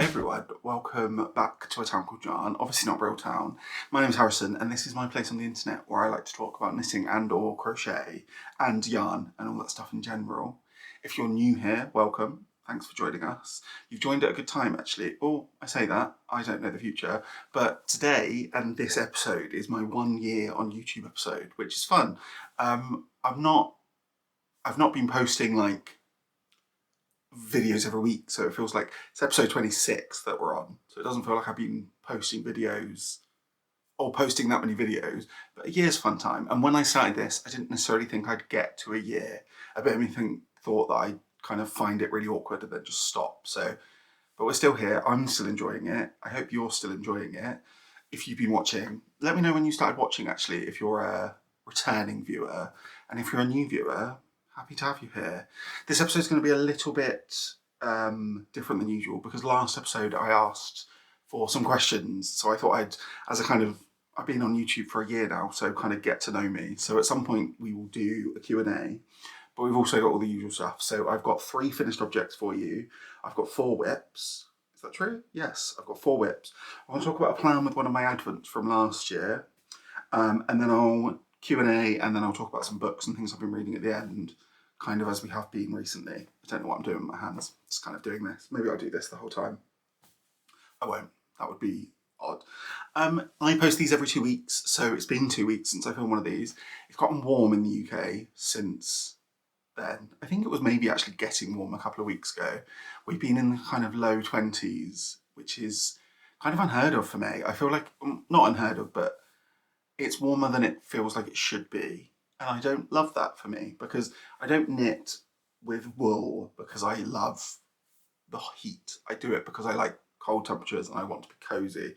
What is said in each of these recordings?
Hi everyone, welcome back to a town called Yarn, obviously not real town. My name's Harrison and this is my place on the internet where I like to talk about knitting and or crochet and yarn and all that stuff in general. If you're new here, welcome, thanks for joining us. You've joined at a good time actually. Oh, I say that, I don't know the future, but today and this episode is my 1 year on YouTube episode, which is fun. I've not been posting like videos every week, so it feels like it's episode 26 that we're on, so it doesn't feel like I've been posting videos or posting that many videos, but a year's fun time. And when I started this, I didn't necessarily think I'd get to a year. A bit of me thought that I'd kind of find it really awkward and then just stop. So, but we're still here, I'm still enjoying it, I hope you're still enjoying it. If you've been watching, let me know when you started watching actually, if you're a returning viewer, and if you're a new viewer, happy to have you here. This episode is going to be a little bit different than usual because last episode I asked for some questions, so I thought I've been on YouTube for a year now, so kind of get to know me. So at some point we will do a Q&A, but we've also got all the usual stuff. So I've got 3 finished objects for you. I've got 4 whips. Is that true? Yes, I've got 4 whips. I want to talk about a plan with one of my advents from last year, and then I'll Q&A, and then I'll talk about some books and things I've been reading at the end, kind of as we have been recently. I don't know what I'm doing with my hands, just kind of doing this. Maybe I'll do this the whole time. I won't, that would be odd. I post these every 2 weeks, so it's been 2 weeks since I filmed one of these. It's gotten warm in the UK since then. I think it was maybe actually getting warm a couple of weeks ago. We've been in the kind of low 20s, which is kind of unheard of for me. I feel like, not unheard of, but it's warmer than it feels like it should be. And I don't love that for me because I don't knit with wool because I love the heat. I do it because I like cold temperatures and I want to be cozy.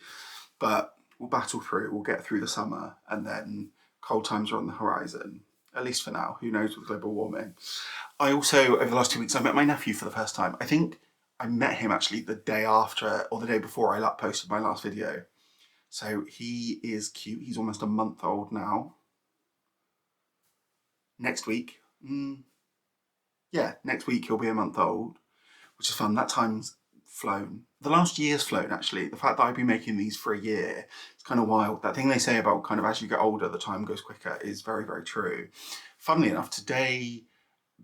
But we'll battle through, we'll get through the summer, and then cold times are on the horizon, at least for now. Who knows with global warming. I also, over the last 2 weeks, I met my nephew for the first time. I think I met him actually the day after or the day before I posted my last video. So he is cute. He's almost a month old now. Next week, next week he'll be a month old, which is fun. That time's flown. The last year's flown actually. The fact that I've been making these for a year, it's kind of wild. That thing they say about kind of as you get older, the time goes quicker is very, very true. Funnily enough, today,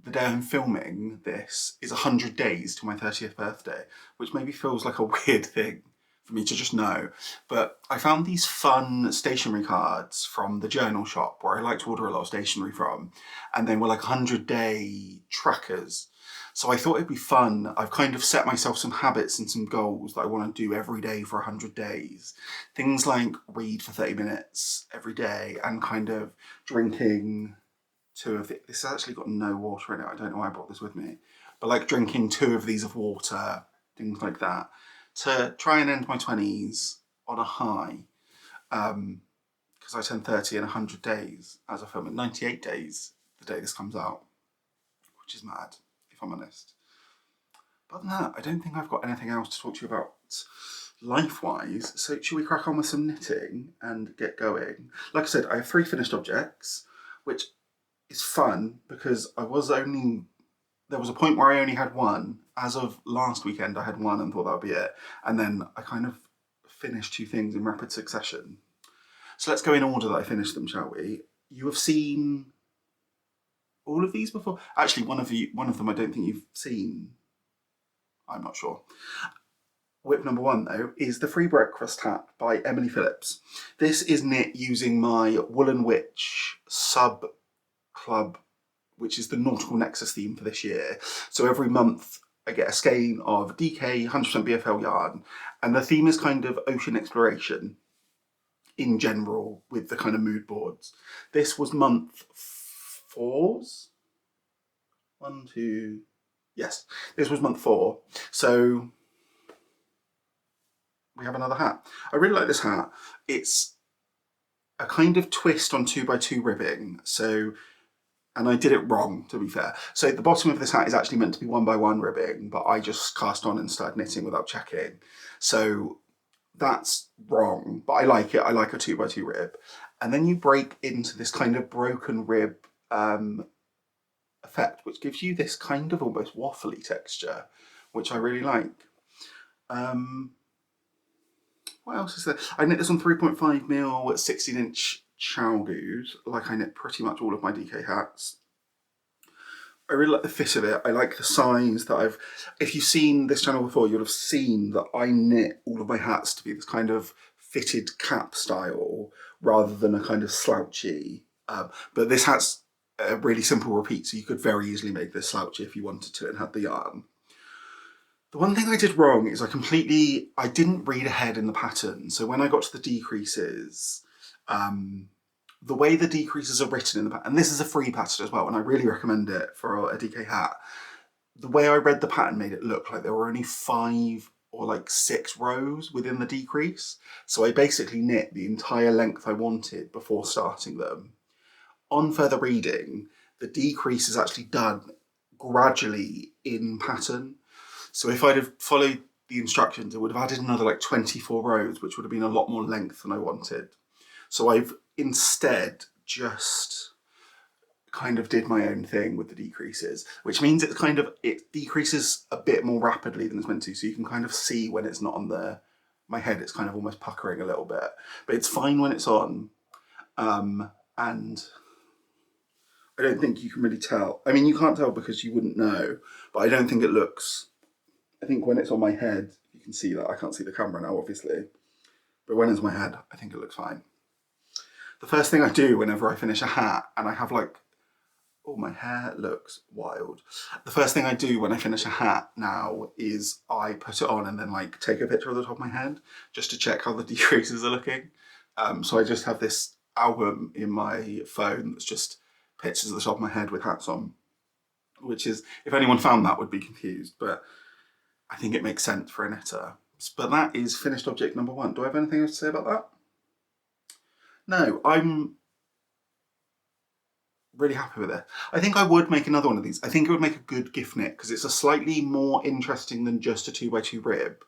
the day I'm filming this, is 100 days to my 30th birthday, which maybe feels like a weird thing for me to just know. But I found these fun stationery cards from the journal shop where I like to order a lot of stationery from, and they were like 100-day trackers. So I thought it'd be fun. I've kind of set myself some habits and some goals that I want to do every day for 100 days. Things like read for 30 minutes every day and kind of drinking 2 of it. This has actually got no water in it. I don't know why I brought this with me. But like drinking 2 of these of water, things like that, to try and end my 20s on a high, because I turn 30 in 100 days as I film it. 98 days the day this comes out, which is mad, if I'm honest. But other than that, I don't think I've got anything else to talk to you about life-wise, so should we crack on with some knitting and get going? Like I said, I have 3 finished objects, which is fun because there was a point where I only had 1. As of last weekend, I had 1 and thought that would be it. And then I kind of finished 2 things in rapid succession. So let's go in order that I finished them, shall we? You have seen all of these before? Actually, one of them I don't think you've seen. I'm not sure. Whip number 1 though is the Free Breakfast Hat by Emily Phillips. This is knit using my Wooden Wytch sub club, which is the Nautical Nexus theme for this year. So every month I get a skein of DK 100% BFL yarn, and the theme is kind of ocean exploration in general with the kind of mood boards. This was month 4's? 1, 2, yes, this was month 4. So we have another hat. I really like this hat. It's a kind of twist on 2x2 ribbing. So, and I did it wrong, to be fair. So the bottom of this hat is actually meant to be 1x1 ribbing, but I just cast on and started knitting without checking. So that's wrong, but I like it. I like a 2x2 rib. And then you break into this kind of broken rib effect, which gives you this kind of almost waffly texture, which I really like. What else is there? I knit this on 3.5mm 16-inch chowdoos, like I knit pretty much all of my DK hats. I really like the fit of it. I like the size that if you've seen this channel before, you'll have seen that I knit all of my hats to be this kind of fitted cap style rather than a kind of slouchy. But this hat's a really simple repeat, so you could very easily make this slouchy if you wanted to and had the yarn. The one thing I did wrong is I didn't read ahead in the pattern. So when I got to the decreases, the way the decreases are written in the pattern, and this is a free pattern as well, and I really recommend it for a DK hat. The way I read the pattern made it look like there were only 5 or like 6 rows within the decrease. So I basically knit the entire length I wanted before starting them. On further reading, the decrease is actually done gradually in pattern. So if I'd have followed the instructions, it would have added another like 24 rows, which would have been a lot more length than I wanted. So I've instead just kind of did my own thing with the decreases, which means it decreases a bit more rapidly than it's meant to. So you can kind of see when it's not on there. My head, it's kind of almost puckering a little bit, but it's fine when it's on. And I don't think you can really tell. I mean, you can't tell because you wouldn't know, but I don't think it looks, I think when it's on my head, you can see that. I can't see the camera now, obviously, but when it's on my head, I think it looks fine. The first thing I do whenever I finish a hat, and I have like, oh, my hair looks wild. The first thing I do when I finish a hat now is I put it on and then like take a picture of the top of my head just to check how the decreases are looking. So I just have this album in my phone that's just pictures of the top of my head with hats on, which is, if anyone found that, would be confused, but I think it makes sense for a knitter. But that is finished object number 1. Do I have anything else to say about that? No, I'm really happy with it. I think I would make another one of these. I think it would make a good gift knit because it's a slightly more interesting than just a 2x2 rib,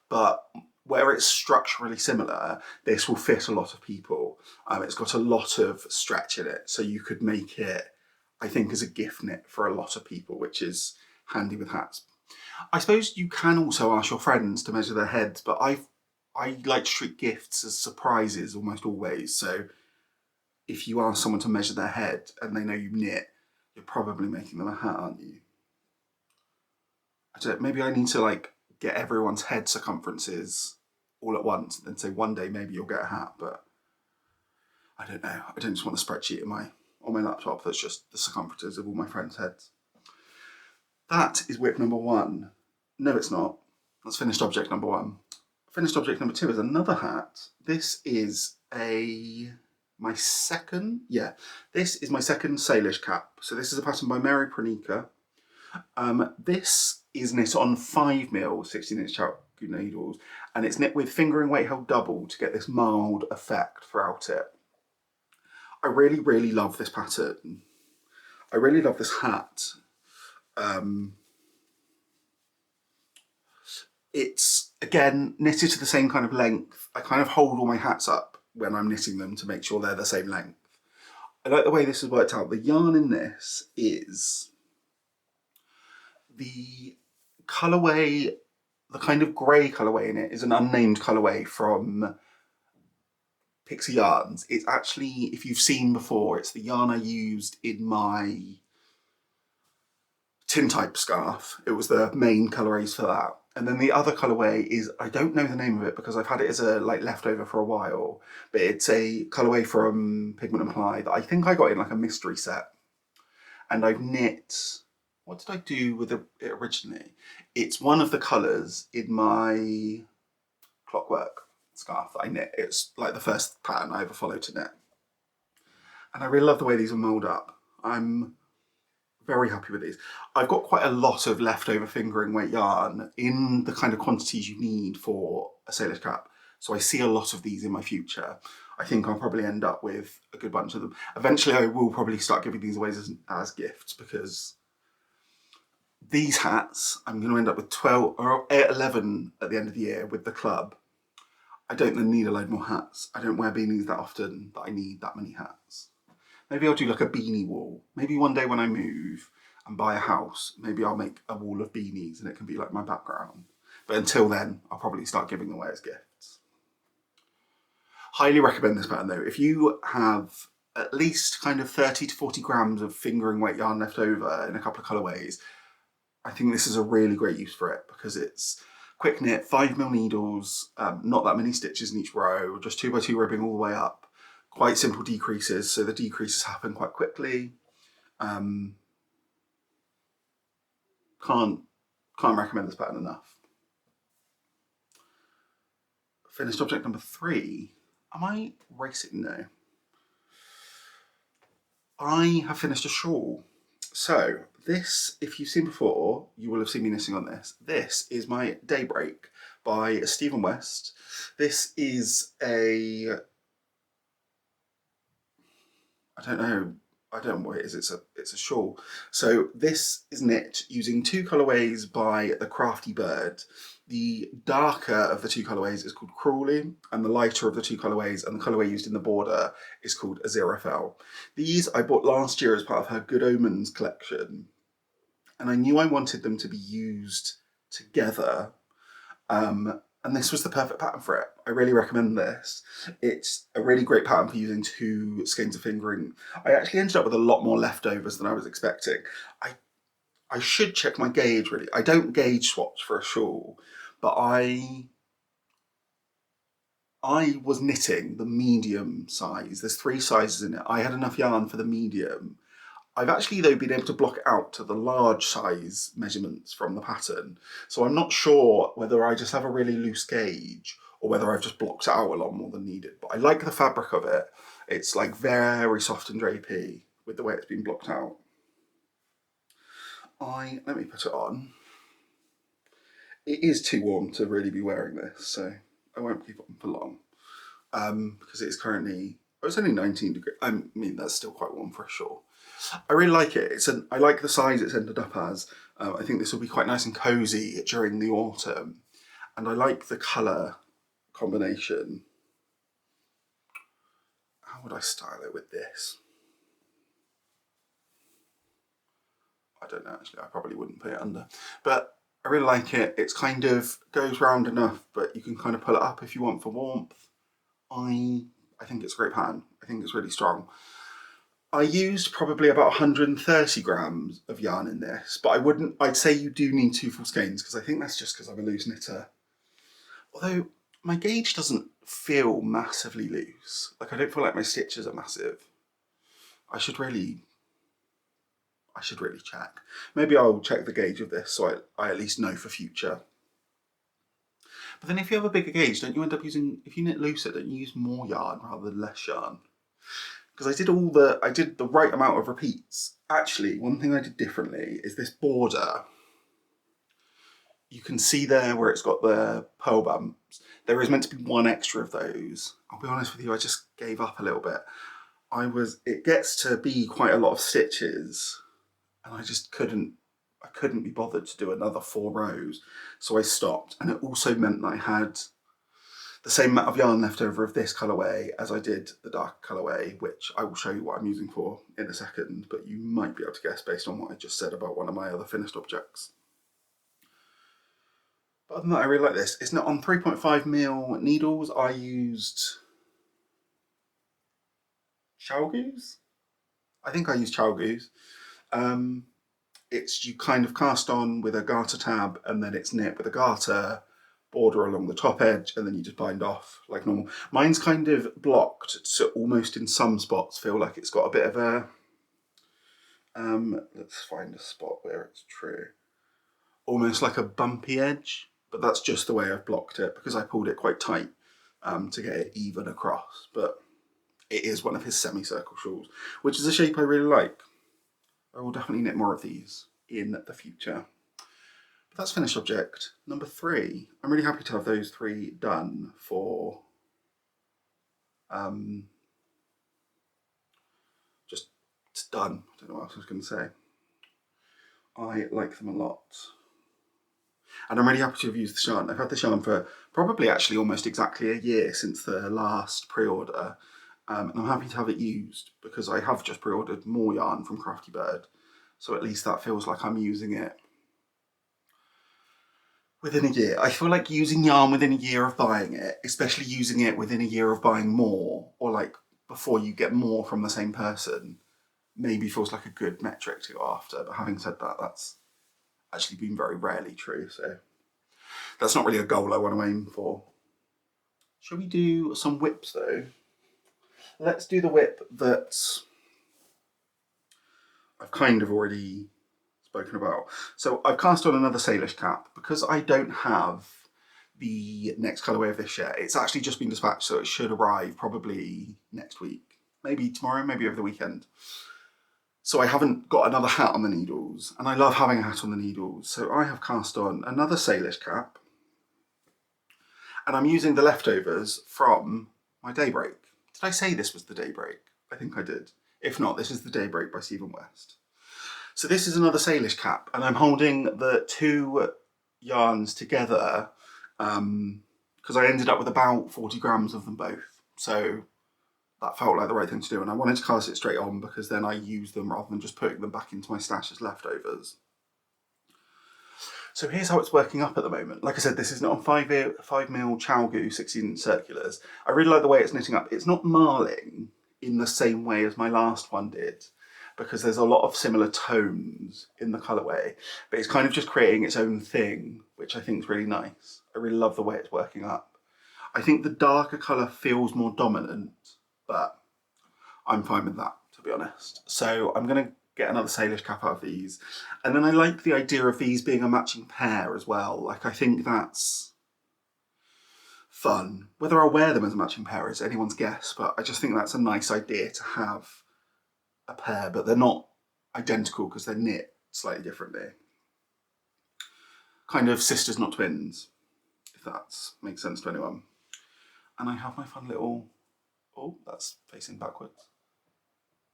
but where it's structurally similar, this will fit a lot of people. It's got a lot of stretch in it, so you could make it, I think, as a gift knit for a lot of people, which is handy with hats. I suppose you can also ask your friends to measure their heads, but I like to treat gifts as surprises almost always. So if you ask someone to measure their head and they know you knit, you're probably making them a hat, aren't you? I don't know, maybe I need to like get everyone's head circumferences all at once and then say one day maybe you'll get a hat, but I don't know. I don't just want a spreadsheet on my laptop that's just the circumferences of all my friends' heads. That is whip number 1. No, it's not. That's finished object number 1. Finished object number 2 is another hat. This is my second Salish Cap. So this is a pattern by Mary Prance. This is knit on 5mm 16-inch chowder needles, and it's knit with fingering weight held double to get this mild effect throughout it. I really, really love this pattern. I really love this hat. It's, again, knitted to the same kind of length. I kind of hold all my hats up when I'm knitting them to make sure they're the same length. I like the way this has worked out. The yarn in this is the colourway, the kind of grey colourway in it is an unnamed colourway from Pixie yarns. It's actually, if you've seen before, it's the yarn I used in my tintype scarf. It was the main colourays for that. And then the other colourway is, I don't know the name of it because I've had it as a like leftover for a while, but it's a colourway from Pigment Ply that I think I got in like a mystery set. And I've knit, what did I do with it originally? It's one of the colours in my Clockwork scarf that I knit. It's like the first pattern I ever followed to knit. And I really love the way these are mulled up. I'm very happy with these. I've got quite a lot of leftover fingering weight yarn in the kind of quantities you need for a Salish Cap. So I see a lot of these in my future. I think I'll probably end up with a good bunch of them. Eventually I will probably start giving these away as gifts because these hats, I'm going to end up with 12 or 11 at the end of the year with the club. I don't need a load more hats. I don't wear beanies that often that I need that many hats. Maybe I'll do like a beanie wall. Maybe one day when I move and buy a house, maybe I'll make a wall of beanies and it can be like my background. But until then, I'll probably start giving away as gifts. Highly recommend this pattern though. If you have at least kind of 30 to 40 grams of fingering weight yarn left over in a couple of colourways, I think this is a really great use for it because it's quick knit, 5mm needles, not that many stitches in each row, just 2x2 ribbing all the way up. Quite simple decreases, so the decreases happen quite quickly. Can't recommend this pattern enough. Finished object number 3. Am I racing? No. I have finished a shawl. So this, if you've seen before, you will have seen me knitting on this. This is my Daybreak by Stephen West. This is a, I don't know what it is, it's a shawl. So this is knit using 2 colourways by the Crafty Bird. The darker of the 2 colourways is called Crawley, and the lighter of the 2 colourways and the colourway used in the border is called Aziraphale. These I bought last year as part of her Good Omens collection, and I knew I wanted them to be used together, and this was the perfect pattern for it. I really recommend this. It's a really great pattern for using 2 skeins of fingering. I actually ended up with a lot more leftovers than I was expecting. I should check my gauge really. I don't gauge swatch for a shawl, but I was knitting the medium size. There's 3 sizes in it. I had enough yarn for the medium. I've actually though been able to block it out to the large size measurements from the pattern. So I'm not sure whether I just have a really loose gauge or whether I've just blocked it out a lot more than needed. But I like the fabric of it. It's like very soft and drapey with the way it's been blocked out. Let me put it on. It is too warm to really be wearing this, so I won't keep it on for long. Because it's currently, it's only 19 degrees. I mean, that's still quite warm for a shawl. I really like it. I like the size it's ended up as. I think this will be quite nice and cozy during the autumn. And I like the colour combination. How would I style it with this? I don't know actually, I probably wouldn't put it under. But I really like it. It's kind of goes round enough, but you can kind of pull it up if you want for warmth. I think it's a great pattern. I think it's really strong. I used probably about 130 grams of yarn in this, but I'd say you do need 2 full skeins because I think that's just because I'm a loose knitter. Although my gauge doesn't feel massively loose. Like I don't feel like my stitches are massive. I should really check. Maybe I'll check the gauge of this so I at least know for future. But then if you have a bigger gauge, don't you end up using, if you knit looser, don't you use more yarn rather than less yarn? Because I did the right amount of repeats. Actually, one thing I did differently is this border. You can see there where it's got the pearl bumps. There is meant to be 1 extra of those. I'll be honest with you, I just gave up a little bit. It gets to be quite a lot of stitches, and I just couldn't be bothered to do another 4 rows. So I stopped, and it also meant that I had the same amount of yarn left over of this colourway as I did the dark colourway, which I will show you what I'm using for in a second, but you might be able to guess based on what I just said about one of my other finished objects. But other than that, I really like this. It's not on 3.5mm needles. I used Chalgoose? I think I used Chalgoose. You kind of cast on with a garter tab and then it's knit with a garter border along the top edge and then you just bind off like normal. Mine's kind of blocked, so almost in some spots feel like it's got a bit of a, let's find a spot where it's true. Almost like a bumpy edge, but that's just the way I've blocked it because I pulled it quite tight to get it even across. But it is one of his semicircle shawls, which is a shape I really like. I will definitely knit more of these in the future. But that's finished object number 3. I'm really happy to have those 3 done for just it's done. I don't know what else I was going to say. I like them a lot. And I'm really happy to have used this yarn. I've had this yarn for probably actually almost exactly a year since the last pre-order. And I'm happy to have it used because I have just pre-ordered more yarn from Crafty Bird. So at least that feels like I'm using it within a year. I feel like using yarn within a year of buying it, especially using it within a year of buying more, or like before you get more from the same person, maybe feels like a good metric to go after. But having said that, that's actually been very rarely true. So that's not really a goal I want to aim for. Shall we do some whips though? Let's do the whip that I've kind of already spoken about. So I've cast on another Salish Cap because I don't have the next colourway of this yet. It's actually just been dispatched, so it should arrive probably next week. Maybe tomorrow, maybe over the weekend. So I haven't got another hat on the needles, and I love having a hat on the needles. So I have cast on another Salish Cap, and I'm using the leftovers from my Daybreak. Did I say this was the Daybreak? I think I did. If not, this is the Daybreak by Stephen West. So this is another Salish Cap, and I'm holding the two yarns together because I ended up with about 40 grams of them both. So that felt like the right thing to do, and I wanted to cast it straight on because then I use them rather than just putting them back into my stash as leftovers. So here's how it's working up at the moment. Like I said, this is not on 5mm Chalgu 16-inch circulars. I really like the way it's knitting up. It's not marling in the same way as my last one did, because there's a lot of similar tones in the colourway, but it's kind of just creating its own thing, which I think is really nice. I really love the way it's working up. I think the darker colour feels more dominant, but I'm fine with that, to be honest. So I'm going to get another Salish Cap out of these. And then I like the idea of these being a matching pair as well. Like, I think that's fun. Whether I'll wear them as a matching pair is anyone's guess, but I just think that's a nice idea to have a pair, but they're not identical because they're knit slightly differently. Kind of sisters, not twins, if that makes sense to anyone. And I have my fun little, oh, that's facing backwards.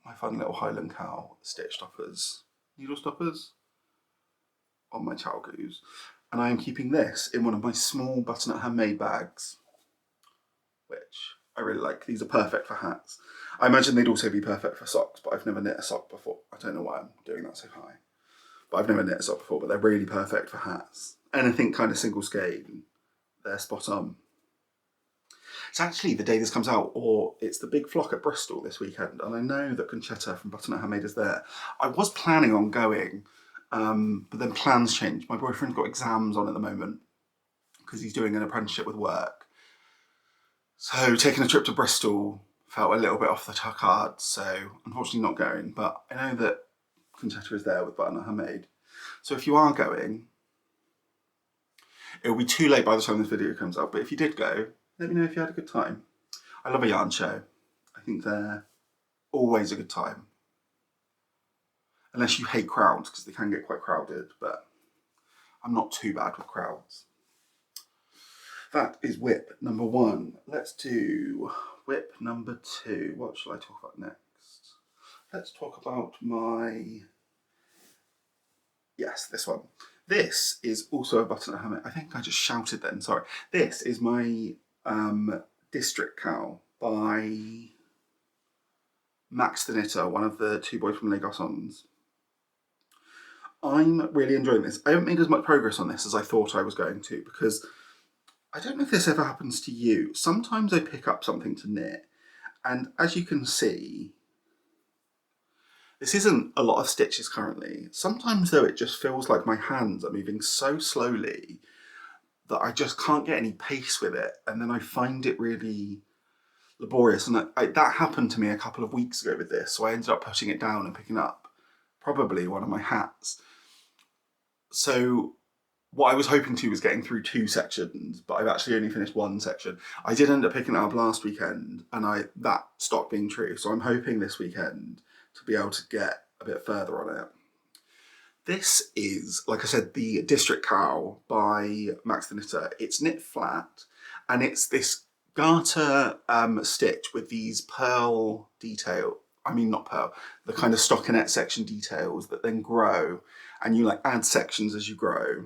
My fun little Highland Cowl stitch stoppers, needle stoppers on my Chalgus. And I am keeping this in one of my small butternut handmade bags, which I really like. These are perfect for hats. I imagine they'd also be perfect for socks, but I've never knit a sock before. I don't know why I'm doing that so high. But I've never knit a sock before, but they're really perfect for hats. Anything kind of single skein, they're spot on. It's actually the day this comes out, or it's the big flock at Bristol this weekend, and I know that Conchetta from Butternut Handmade is there. I was planning on going, but then plans changed. My boyfriend's got exams on at the moment because he's doing an apprenticeship with work. So taking a trip to Bristol felt a little bit off the cards, so unfortunately not going, but I know that Conchetta is there with Butternut Handmade. So if you are going, it'll be too late by the time this video comes out, but if you did go, let me know if you had a good time. I love a yarn show. I think they're always a good time. Unless you hate crowds, because they can get quite crowded, but I'm not too bad with crowds. That is whip number 1. Let's do whip number 2. What shall I talk about next? Let's talk about my, yes, this one. This is also a butternut handmade. I think I just shouted then, sorry. This is my District Cowl by Max the Knitter, one of the two boys from Lagosons. I'm really enjoying this. I haven't made as much progress on this as I thought I was going to, because I don't know if this ever happens to you. Sometimes I pick up something to knit, and as you can see, this isn't a lot of stitches currently. Sometimes though, it just feels like my hands are moving so slowly that I just can't get any pace with it, and then I find it really laborious. And that happened to me a couple of weeks ago with this, so I ended up putting it down and picking up probably one of my hats. So what I was hoping to was getting through 2 sections, but I've actually only finished 1 section. I did end up picking it up last weekend, and that stopped being true, so I'm hoping this weekend to be able to get a bit further on it. This is, like I said, the District Cowl by Max the Knitter. It's knit flat, and it's this garter stitch with these pearl detail. I mean, not pearl, the kind of stockinette section details that then grow, and you like add sections as you grow.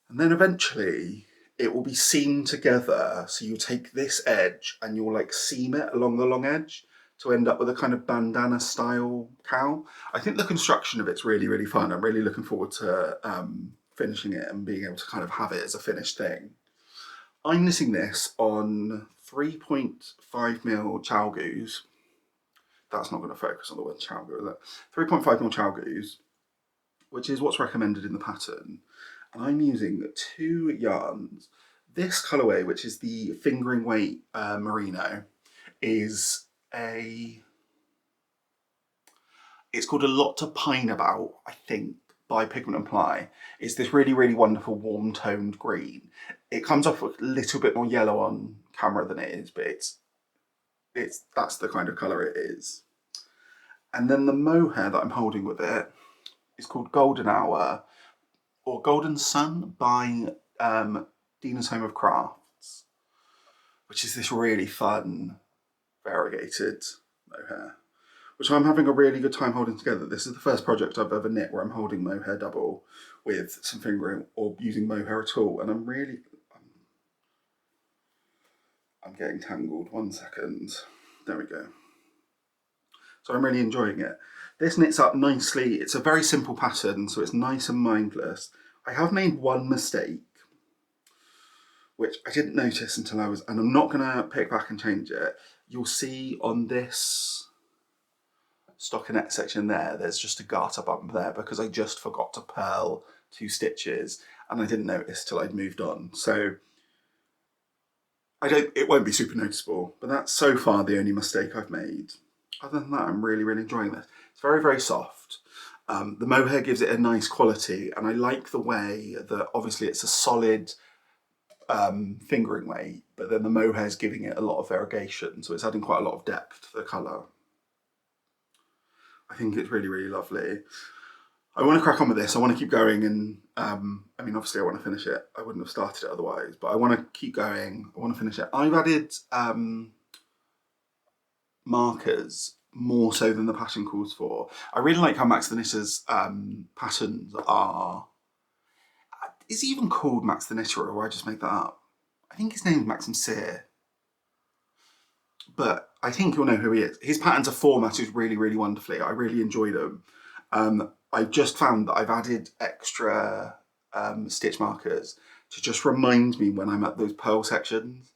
And then eventually it will be seamed together. So you take this edge and you'll like seam it along the long edge to end up with a kind of bandana style cowl. I think the construction of it's really, really fun. I'm really looking forward to finishing it and being able to kind of have it as a finished thing. I'm knitting this on 3.5mm chow goose. That's not going to focus on the word chow goose, is it? 3.5mm chow goose, which is what's recommended in the pattern. And I'm using 2 yarns. This colourway, which is the fingering weight merino, is it's called A Lot to Pine About, I think, by Pigment Ply. It's this really, really wonderful warm toned green. It comes off a little bit more yellow on camera than it is, but that's the kind of colour it is. And then the mohair that I'm holding with it is called Golden Hour, or Golden Sun by Dinas Home of Crafts, which is this really fun, variegated mohair, which I'm having a really good time holding together. This is the first project I've ever knit where I'm holding mohair double with some fingering or using mohair at all, and I'm getting tangled. 1 second. There we go. So I'm really enjoying it. This knits up nicely. It's a very simple pattern, so it's nice and mindless. I have made one mistake, which I didn't notice until and I'm not gonna pick back and change it. You'll see on this stockinette section there's just a garter bump there because I just forgot to purl 2 stitches and I didn't notice till I'd moved on. So it won't be super noticeable, but that's so far the only mistake I've made. Other than that, I'm really, really enjoying this. It's very, very soft. The mohair gives it a nice quality, and I like the way that obviously it's a solid fingering weight, but then the mohair is giving it a lot of variegation, so it's adding quite a lot of depth to the colour. I think it's really, really lovely. I want to crack on with this. I want to keep going, and I mean, obviously I want to finish it. I wouldn't have started it otherwise, but I want to keep going. I want to finish it. I've added markers more so than the pattern calls for. I really like how Max the Knitter's patterns are... Is he even called Max the Knitter, or I just made that up? I think his name's Maxim Sear. But I think you'll know who he is. His patterns are formatted really, really wonderfully. I really enjoy them. I've just found that I've added extra stitch markers to just remind me when I'm at those purl sections,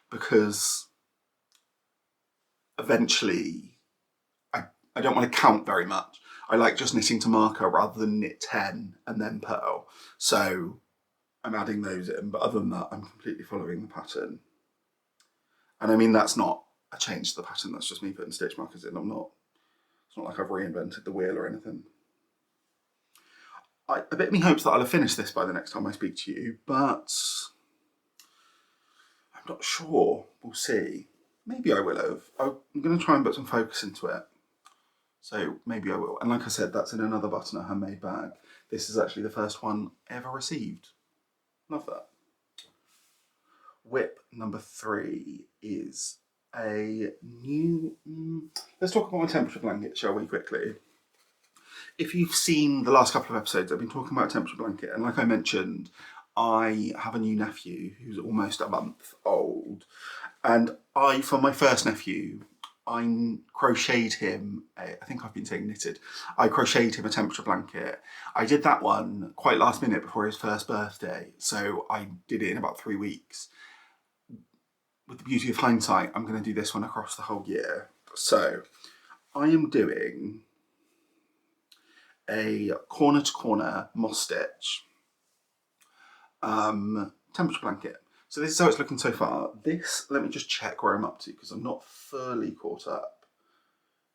because eventually I don't want to count very much. I like just knitting to marker rather than knit 10 and then purl. So I'm adding those in, but other than that, I'm completely following the pattern. And I mean, that's not a change to the pattern, that's just me putting stitch markers in. It's not like I've reinvented the wheel or anything. A bit of me hopes that I'll have finished this by the next time I speak to you, but I'm not sure. We'll see. Maybe I will have. I'm going to try and put some focus into it. So maybe I will. And like I said, that's in another Butternut handmade bag. This is actually the first one ever received. Love that. Whip number 3 is a new... Let's talk about my temperature blanket, shall we, quickly? If you've seen the last couple of episodes, I've been talking about temperature blanket, and like I mentioned, I have a new nephew who's almost a month old, and for my first nephew, I crocheted him, I think I've been saying knitted, I crocheted him a temperature blanket. I did that one quite last minute before his first birthday, so I did it in about 3 weeks. With the beauty of hindsight, I'm going to do this one across the whole year. So I am doing a corner to corner moss stitch temperature blanket. So this is how it's looking so far. This, let me just check where I'm up to because I'm not fully caught up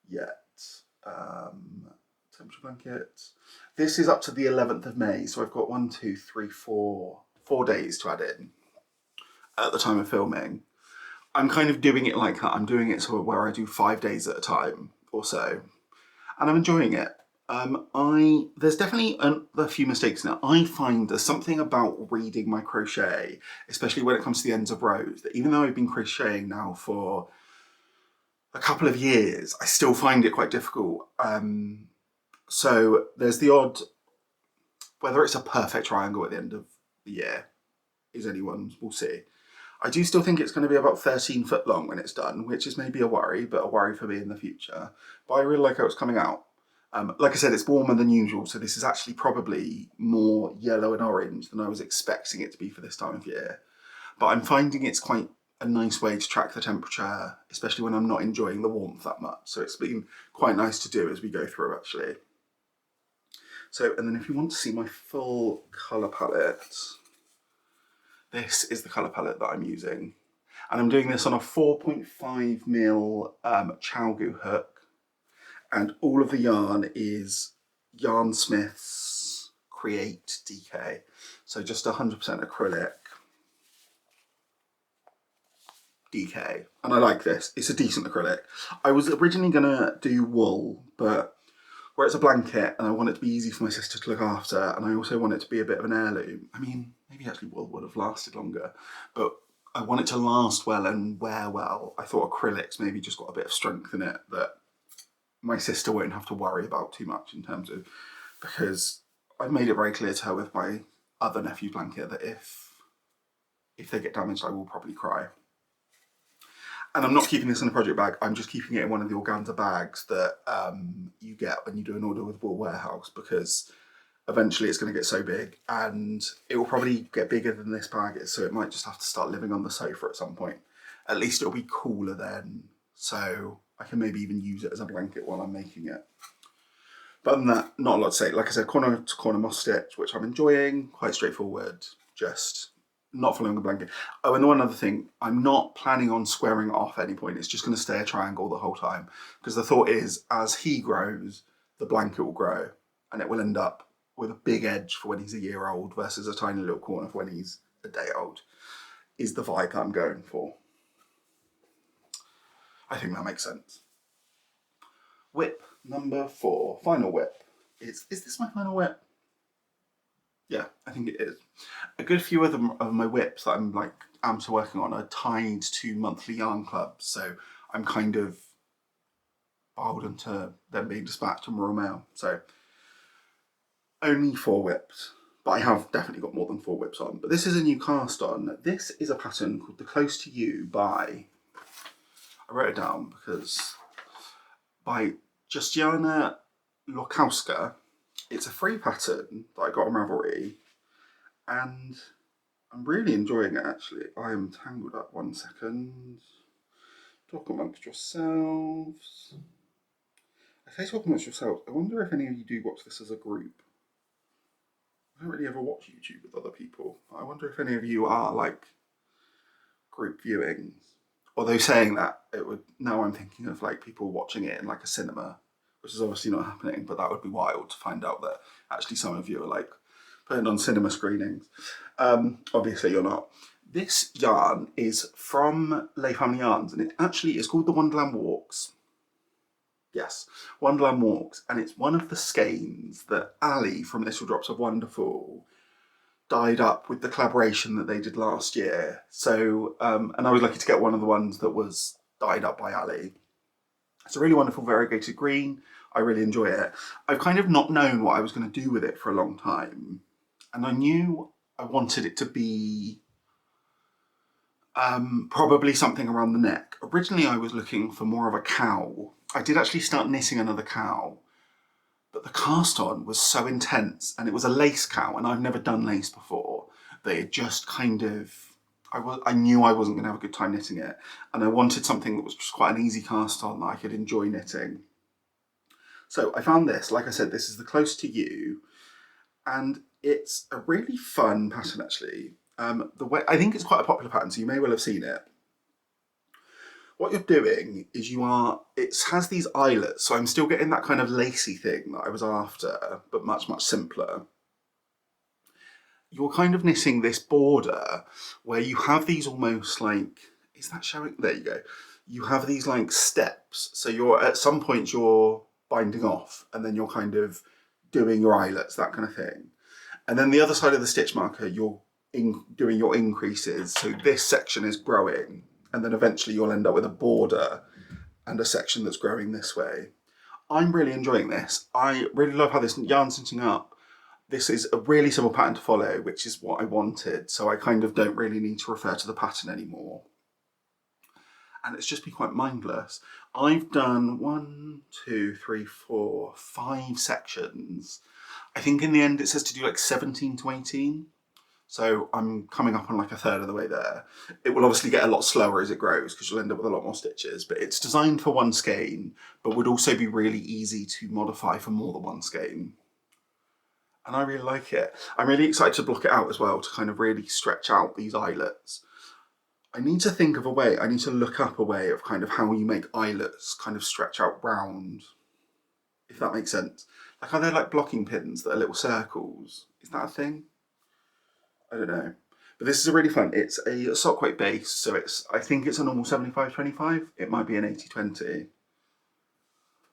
yet. Temperature blanket. This is up to the 11th of May, so I've got 4 days to add in at the time of filming. I'm kind of doing it like that. I'm doing it sort of where I do 5 days at a time or so, and I'm enjoying it. There's definitely a few mistakes now. I find there's something about reading my crochet, especially when it comes to the ends of rows, that even though I've been crocheting now for a couple of years, I still find it quite difficult. So there's the odd, whether it's a perfect triangle at the end of the year is anyone's, we'll see. I do still think it's going to be about 13 foot long when it's done, which is maybe a worry, but a worry for me in the future. But I really like how it's coming out. Like I said, it's warmer than usual, so this is actually probably more yellow and orange than I was expecting it to be for this time of year. But I'm finding it's quite a nice way to track the temperature, especially when I'm not enjoying the warmth that much. So it's been quite nice to do as we go through, actually. So, and then if you want to see my full colour palette, this is the colour palette that I'm using. And I'm doing this on a 4.5mm Chalgu hook. And all of the yarn is Yarnsmiths Create DK. So just 100% acrylic DK. And I like this. It's a decent acrylic. I was originally going to do wool, but where it's a blanket and I want it to be easy for my sister to look after, and I also want it to be a bit of an heirloom. I mean, maybe actually wool would have lasted longer, but I want it to last well and wear well. I thought acrylics maybe just got a bit of strength in it that my sister won't have to worry about too much in terms of, because I've made it very clear to her with my other nephew blanket that if they get damaged, I will probably cry. And I'm not keeping this in a project bag, I'm just keeping it in one of the organza bags that you get when you do an order with Wool Warehouse, because eventually it's going to get so big and it will probably get bigger than this bag is, so it might just have to start living on the sofa at some point. At least it'll be cooler then, so I can maybe even use it as a blanket while I'm making it. But other than that, not a lot to say. Like I said, corner to corner moss stitch, which I'm enjoying, quite straightforward, just not following a blanket. Oh, and the one other thing, I'm not planning on squaring it off at any point. It's just going to stay a triangle the whole time, because the thought is, as he grows, the blanket will grow, and it will end up with a big edge for when he's a year old versus a tiny little corner for when he's a day old, is the vibe I'm going for. I think that makes sense. Whip number 4, final whip. Is this my final whip? Yeah, I think it is. A good few of my whips that I'm still working on are tied to monthly yarn clubs, so I'm kind of beholden to them being dispatched in Royal Mail. So only 4 whips, but I have definitely got more than 4 whips on. But this is a new cast on. This is a pattern called The Close to You by, I wrote it down because, by Justyna Lorkowska. It's a free pattern that I got on Ravelry, and I'm really enjoying it actually. I am tangled up, 1 second. Talk amongst yourselves. I say talk amongst yourselves. I wonder if any of you do watch this as a group. I don't really ever watch YouTube with other people. I wonder if any of you are like group viewings. Although saying that, it would, now I'm thinking of like people watching it in like a cinema, which is obviously not happening, but that would be wild to find out that actually some of you are like putting on cinema screenings. Obviously you're not. This yarn is from Lay Family Yarns, and it actually is called the Wonderland Walks. Yes, Wonderland Walks, and it's one of the skeins that Ali from Little Drops of Wonderful dyed up with the collaboration that they did last year. So, and I was lucky to get one of the ones that was dyed up by Ali. It's a really wonderful variegated green. I really enjoy it. I've kind of not known what I was going to do with it for a long time. And I knew I wanted it to be probably something around the neck. Originally I was looking for more of a cowl. I did actually start knitting another cowl, but the cast on was so intense, and it was a lace cowl, and I've never done lace before, that it just kind of, I knew I wasn't going to have a good time knitting it, and I wanted something that was just quite an easy cast on that I could enjoy knitting. So I found this. Like I said, this is the Close to You, and it's a really fun pattern actually. The way, I think it's quite a popular pattern, so you may well have seen it. What you're doing is it has these eyelets, so I'm still getting that kind of lacy thing that I was after, but much, much simpler. You're kind of knitting this border where you have these almost like, is that showing? There you go. You have these like steps. So you're, at some point you're binding off, and then you're kind of doing your eyelets, that kind of thing. And then the other side of the stitch marker, you're doing your increases. So this section is growing, and then eventually you'll end up with a border and a section that's growing this way. I'm really enjoying this. I really love how this yarn's stitching up. This is a really simple pattern to follow, which is what I wanted. So I kind of don't really need to refer to the pattern anymore. And it's just been quite mindless. I've done 1, 2, 3, 4, 5 sections. I think in the end it says to do like 17 to 18. So I'm coming up on like a third of the way there. It will obviously get a lot slower as it grows because you'll end up with a lot more stitches, but it's designed for one skein, but would also be really easy to modify for more than one skein. And I really like it. I'm really excited to block it out as well to kind of really stretch out these eyelets. I need to think of a way, I need to look up a way of kind of how you make eyelets kind of stretch out round, if that makes sense. Like, are there like blocking pins that are little circles? Is that a thing? I don't know. But this is really fun. It's a sock weight base, so I think it's a normal 75-25. It might be an 80-20.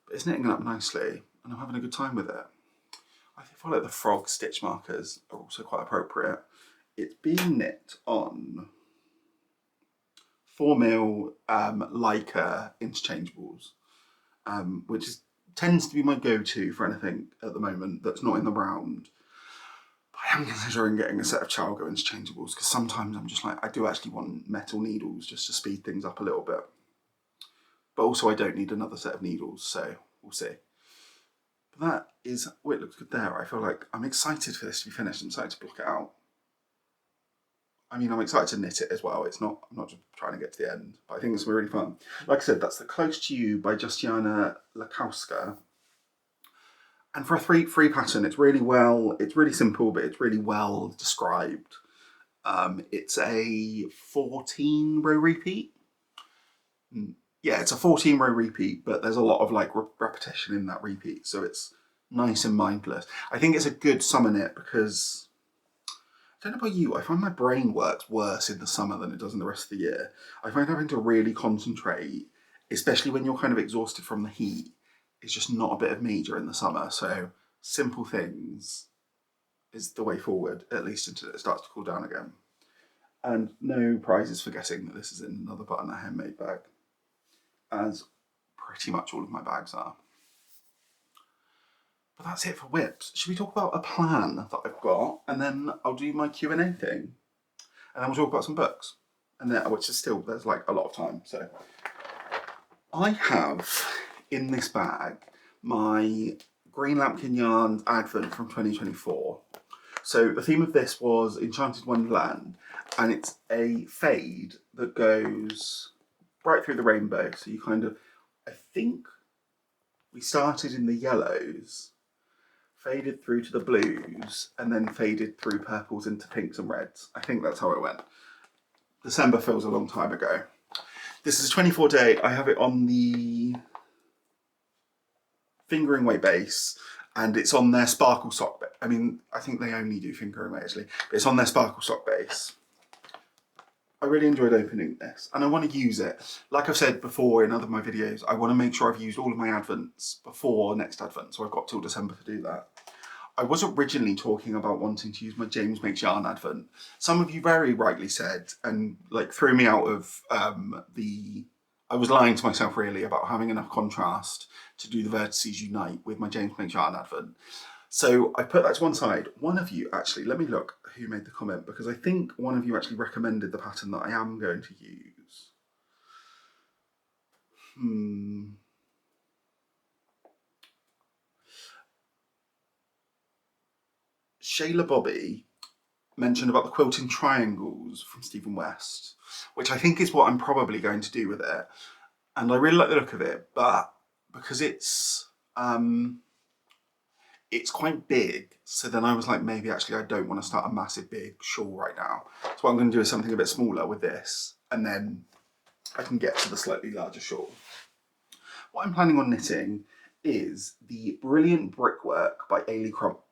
But it's knitting up nicely, and I'm having a good time with it. I feel like the frog stitch markers are also quite appropriate. It's being knit on 4mm Leica interchangeables, which tends to be my go-to for anything at the moment that's not in the round. But I am considering getting a set of Chargo interchangeables because sometimes I'm just like, I do actually want metal needles just to speed things up a little bit. But also I don't need another set of needles, so we'll see. But that is, oh, it looks good there. I feel like I'm excited for this to be finished. I'm excited to block it out. I mean, I'm excited to knit it as well. I'm not just trying to get to the end, but I think it's really fun. Like I said, that's the Close to You by Justyna Lorkowska. And for a free pattern, it's really simple, but it's really well described. It's a 14 row repeat. Yeah, it's a 14 row repeat, but there's a lot of like repetition in that repeat. So it's nice and mindless. I think it's a good summer knit because, I don't know about you, I find my brain works worse in the summer than it does in the rest of the year. I find having to really concentrate, especially when you're kind of exhausted from the heat, is just not a bit of me during the summer. So simple things is the way forward, at least until it starts to cool down again. And no prizes for guessing that this is in another Butternut handmade bag, as pretty much all of my bags are. But that's it for whips. Should we talk about a plan that I've got, and then I'll do my Q&A thing, and then we'll talk about some books, and then, which is still, there's like a lot of time. So I have in this bag my Green Lambkin Yarns Advent from 2024. So the theme of this was Enchanted Wonderland, and it's a fade that goes right through the rainbow. So you kind of, I think we started in the yellows, faded through to the blues, and then faded through purples into pinks and reds. I think that's how it went. December feels a long time ago. This is a 24 day. I have it on the fingering weight base, and it's on their sparkle sock base. I mean, I think they only do fingering weight actually, but it's on their sparkle sock base. I really enjoyed opening this, and I want to use it. Like I've said before in other of my videos, I want to make sure I've used all of my Advents before next Advent, so I've got till December to do that. I was originally talking about wanting to use my James Makes Yarn Advent. Some of you very rightly said, and like threw me out of I was lying to myself really about having enough contrast to do the Vertices Unite with my James Makes Yarn Advent. So I put that to one side. One of you actually, let me look who made the comment, because I think one of you actually recommended the pattern that I am going to use. Shayla Bobby mentioned about the quilting triangles from Stephen West, which I think is what I'm probably going to do with it. And I really like the look of it, but because it's quite big, so then I was like, maybe actually I don't want to start a massive big shawl right now. So what I'm going to do is something a bit smaller with this, and then I can get to the slightly larger shawl. What I'm planning on knitting is the brilliant Brickwork by Amy Crompton,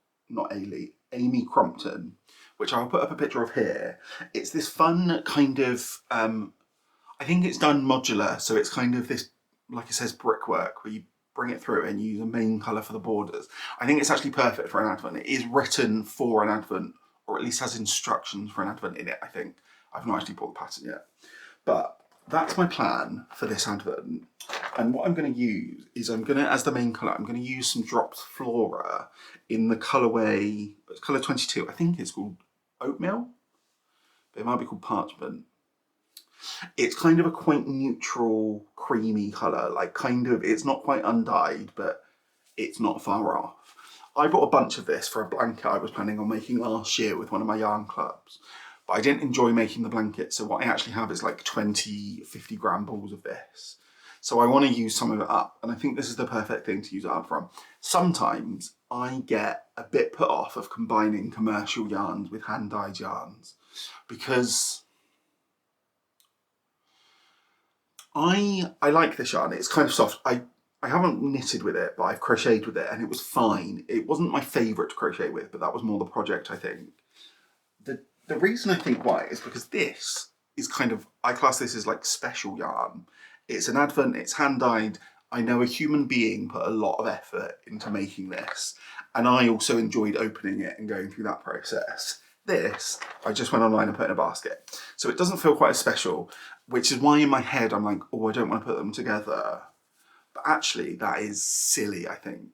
which I'll put up a picture of here. It's this fun kind of, I think it's done modular, so it's kind of this, like it says, brickwork, where you bring it through and use a main colour for the borders. I think it's actually perfect for an Advent. It is written for an Advent, or at least has instructions for an Advent in it, I think. I've not actually bought the pattern yet. But that's my plan for this Advent. And what I'm going to use is as the main colour, I'm going to use some dropped Flora in the colourway, it's colour 22. I think it's called Oatmeal, but it might be called Parchment. It's kind of a quite neutral, creamy colour, like kind of, it's not quite undyed, but it's not far off. I bought a bunch of this for a blanket I was planning on making last year with one of my yarn clubs, but I didn't enjoy making the blanket, so what I actually have is like 20, 50 gram balls of this. So I want to use some of it up, and I think this is the perfect thing to use it up from. Sometimes I get a bit put off of combining commercial yarns with hand-dyed yarns, because I like this yarn. It's kind of soft. I haven't knitted with it, but I've crocheted with it, and it was fine. It wasn't my favourite to crochet with, but that was more the project, I think. The reason I think why is because this is kind of, I class this as like special yarn. It's an advent, it's hand-dyed. I know a human being put a lot of effort into making this, and I also enjoyed opening it and going through that process. This, I just went online and put in a basket. So it doesn't feel quite as special, which is why in my head I'm like, oh, I don't want to put them together. But actually that is silly, I think.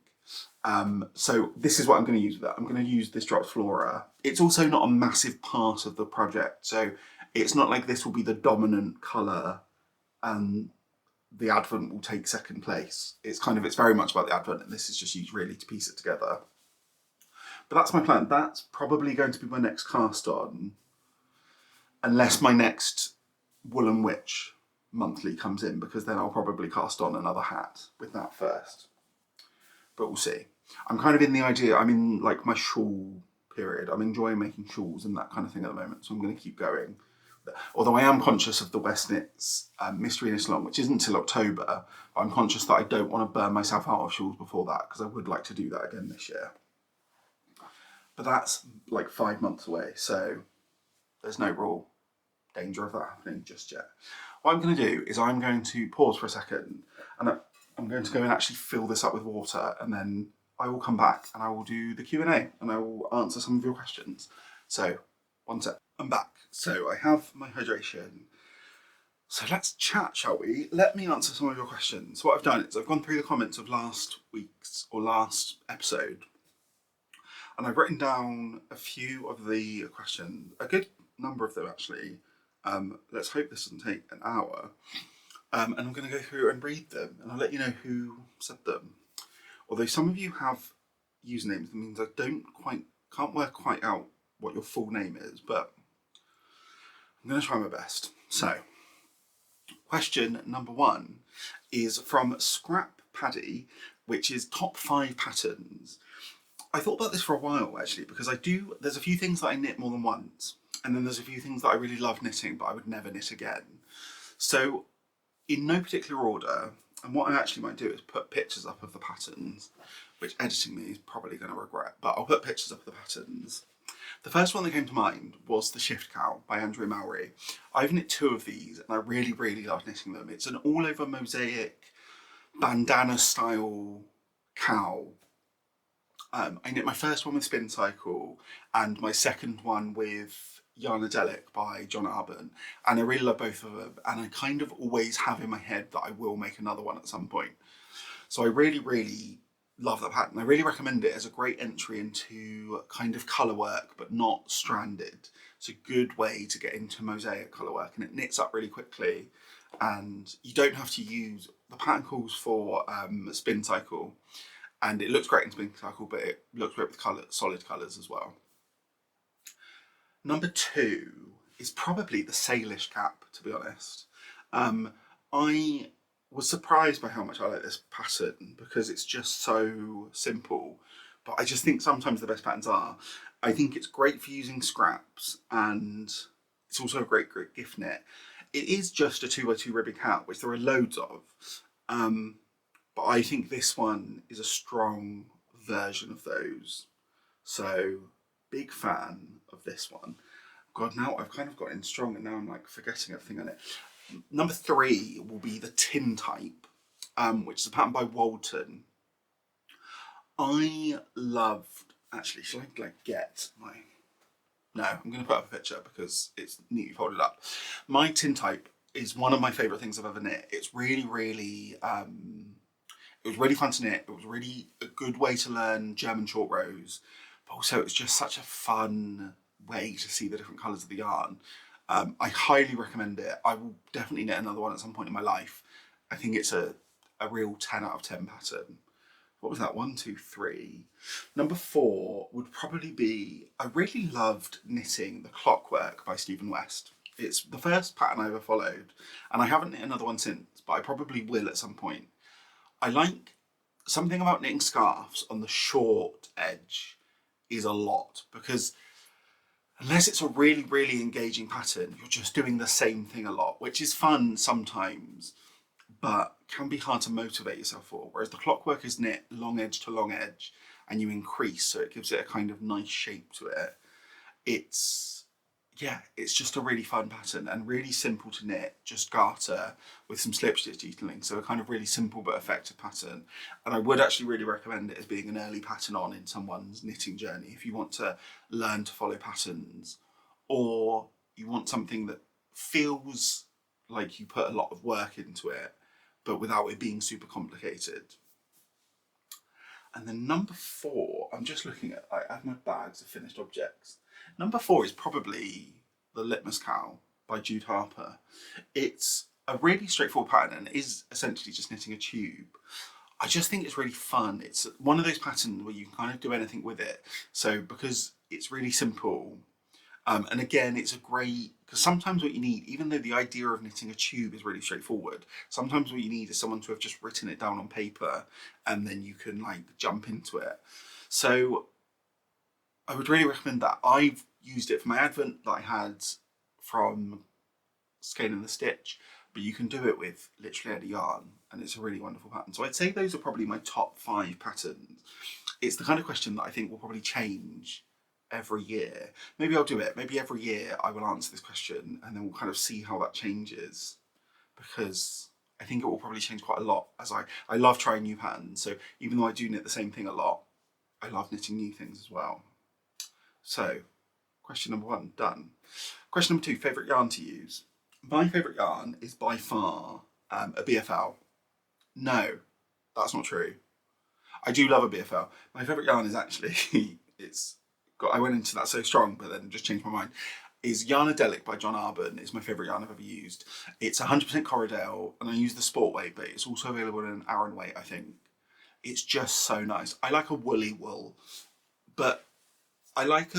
So this is what I'm going to use with that. I'm going to use this Drops Flora. It's also not a massive part of the project, so it's not like this will be the dominant colour and the advent will take second place. It's very much about the advent, and this is just used really to piece it together. But that's my plan. That's probably going to be my next cast on, unless my next Wooden Wytch monthly comes in, because then I'll probably cast on another hat with that first. But we'll see. I'm kind of in the idea, I'm in like my shawl period. I'm enjoying making shawls and that kind of thing at the moment, so I'm going to keep going. Although I am conscious of the West Knits Mystery Knit Along, which isn't until October, but I'm conscious that I don't want to burn myself out of shawls before that, because I would like to do that again this year. But that's like 5 months away, so there's no real danger of that happening just yet. What I'm going to do is I'm going to pause for a second, and I'm going to go and actually fill this up with water, and then I will come back and I will do the Q&A and I will answer some of your questions. So, one sec. I'm back. So I have my hydration. So let's chat, shall we? Let me answer some of your questions. What I've done is I've gone through the comments of last week's or last episode, and I've written down a few of the questions, a good number of them actually. Let's hope this doesn't take an hour. And I'm going to go through and read them, and I'll let you know who said them. Although some of you have usernames, that means I can't work quite out what your full name is, but I'm going to try my best. So, question number 1 is from Scrap Paddy, which is top 5 patterns. I thought about this for a while actually, because there's a few things that I knit more than once, and then there's a few things that I really love knitting, but I would never knit again. So, in no particular order, and what I actually might do is put pictures up of the patterns, which editing me is probably going to regret, but I'll put pictures up of the patterns. The first one that came to mind was the Shift Cowl by Andrea Mowry. I've knit 2 of these, and I really, really love knitting them. It's an all-over mosaic bandana style cowl. I knit my first one with Spin Cycle and my second one with Yarnadelic by John Arbon, and I really love both of them, and I kind of always have in my head that I will make another one at some point. So I really, really love that pattern. I really recommend it as a great entry into kind of colour work, but not stranded. It's a good way to get into mosaic colour work, and it knits up really quickly, and you don't have to use, the pattern calls for Spin Cycle, and it looks great in Spin Cycle, but it looks great with solid colours as well. Number 2 is probably the Salish Cap, to be honest. I was surprised by how much I like this pattern, because it's just so simple, but I just think sometimes the best patterns are. I think it's great for using scraps, and it's also a great gift knit. It is just a 2x2 ribbing hat, which there are loads of, but I think this one is a strong version of those. So, big fan of this one. God, now I've kind of got in strong, and now I'm like forgetting everything on it. Number 3 will be the Tin Type, which is a pattern by Walton. I loved, actually, shall I like get my, no, I'm going to put up a picture because it's neatly folded up. My Tin Type is one of my favourite things I've ever knit. It's really, really, it was really fun to knit. It was really a good way to learn German short rows, but also it's just such a fun way to see the different colours of the yarn. I highly recommend it. I will definitely knit another one at some point in my life. I think it's a real 10 out of 10 pattern. What was that? 1, 2, 3. Number 4 would probably be, I really loved knitting the Clockwork by Stephen West. It's the first pattern I ever followed, and I haven't knit another one since, but I probably will at some point. I like something about knitting scarves on the short edge is a lot, because unless it's a really, really engaging pattern, you're just doing the same thing a lot, which is fun sometimes, but can be hard to motivate yourself for. Whereas the Clockwork is knit long edge to long edge, and you increase, so it gives it a kind of nice shape to it. It's just a really fun pattern and really simple to knit, just garter with some slip stitch detailing, so a kind of really simple but effective pattern. And I would actually really recommend it as being an early pattern on in someone's knitting journey if you want to learn to follow patterns, or you want something that feels like you put a lot of work into it but without it being super complicated. And then number 4, I'm just looking at, I have my bags of finished objects. Number 4 is probably the Litmus Cowl by Jude Harper. It's a really straightforward pattern and is essentially just knitting a tube. I just think it's really fun. It's one of those patterns where you can kind of do anything with it. So because it's really simple, and again, it's a great, because sometimes what you need, even though the idea of knitting a tube is really straightforward, sometimes what you need is someone to have just written it down on paper and then you can like jump into it. So I would really recommend that. I've used it for my advent that I had from Skein the Stitch, but you can do it with literally any yarn, and it's a really wonderful pattern. So I'd say those are probably my top 5 patterns. It's the kind of question that I think will probably change every year. Maybe I'll do it. Maybe every year I will answer this question and then we'll kind of see how that changes, because I think it will probably change quite a lot, as I love trying new patterns. So even though I do knit the same thing a lot, I love knitting new things as well. So question number 1, done. Question number 2, favourite yarn to use. My favourite yarn is by far a BFL. No, that's not true. I do love a BFL. My favourite yarn is actually, I went into that so strong, but then just changed my mind, is Yarnadelic by John Arbon. It's my favourite yarn I've ever used. It's 100% Corridale, and I use the sport weight, but it's also available in an Aran weight, I think. It's just so nice. I like a woolly wool, but I like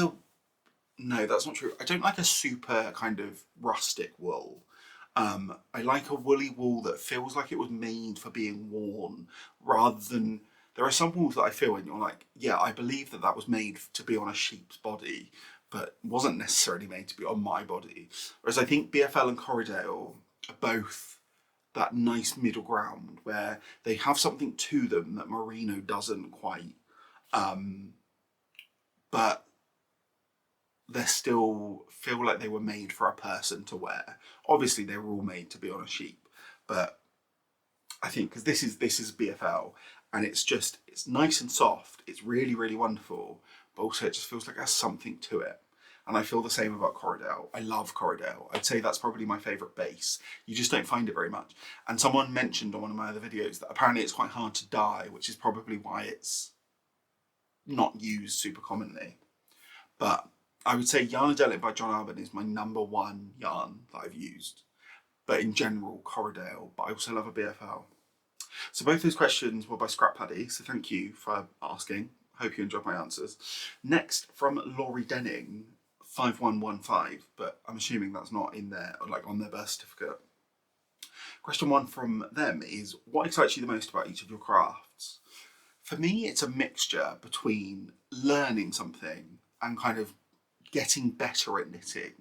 no, that's not true. I don't like a super kind of rustic wool. I like a woolly wool that feels like it was made for being worn, rather than, there are some wools that I feel and you're like, yeah, I believe that that was made to be on a sheep's body, but wasn't necessarily made to be on my body. Whereas I think BFL and Corridale are both that nice middle ground where they have something to them that Merino doesn't quite, but they still feel like they were made for a person to wear. Obviously they were all made to be on a sheep, but I think because this is BFL, and it's nice and soft, it's really, really wonderful, but also it just feels like it has something to it. And I feel the same about Corridale. I love Corridale. I'd say that's probably my favourite base. You just don't find it very much. And someone mentioned on one of my other videos that apparently it's quite hard to dye, which is probably why it's not used super commonly. But I would say Yarnadelic by John Arbon is my number 1 yarn that I've used. But in general, Corridale, but I also love a BFL. So both those questions were by Scrap Paddy, so thank you for asking. Hope you enjoyed my answers. Next, from Laurie Denning, 5115, but I'm assuming that's not in there, like on their birth certificate. Question 1 from them is, what excites you the most about each of your crafts? For me, it's a mixture between learning something and kind of getting better at knitting.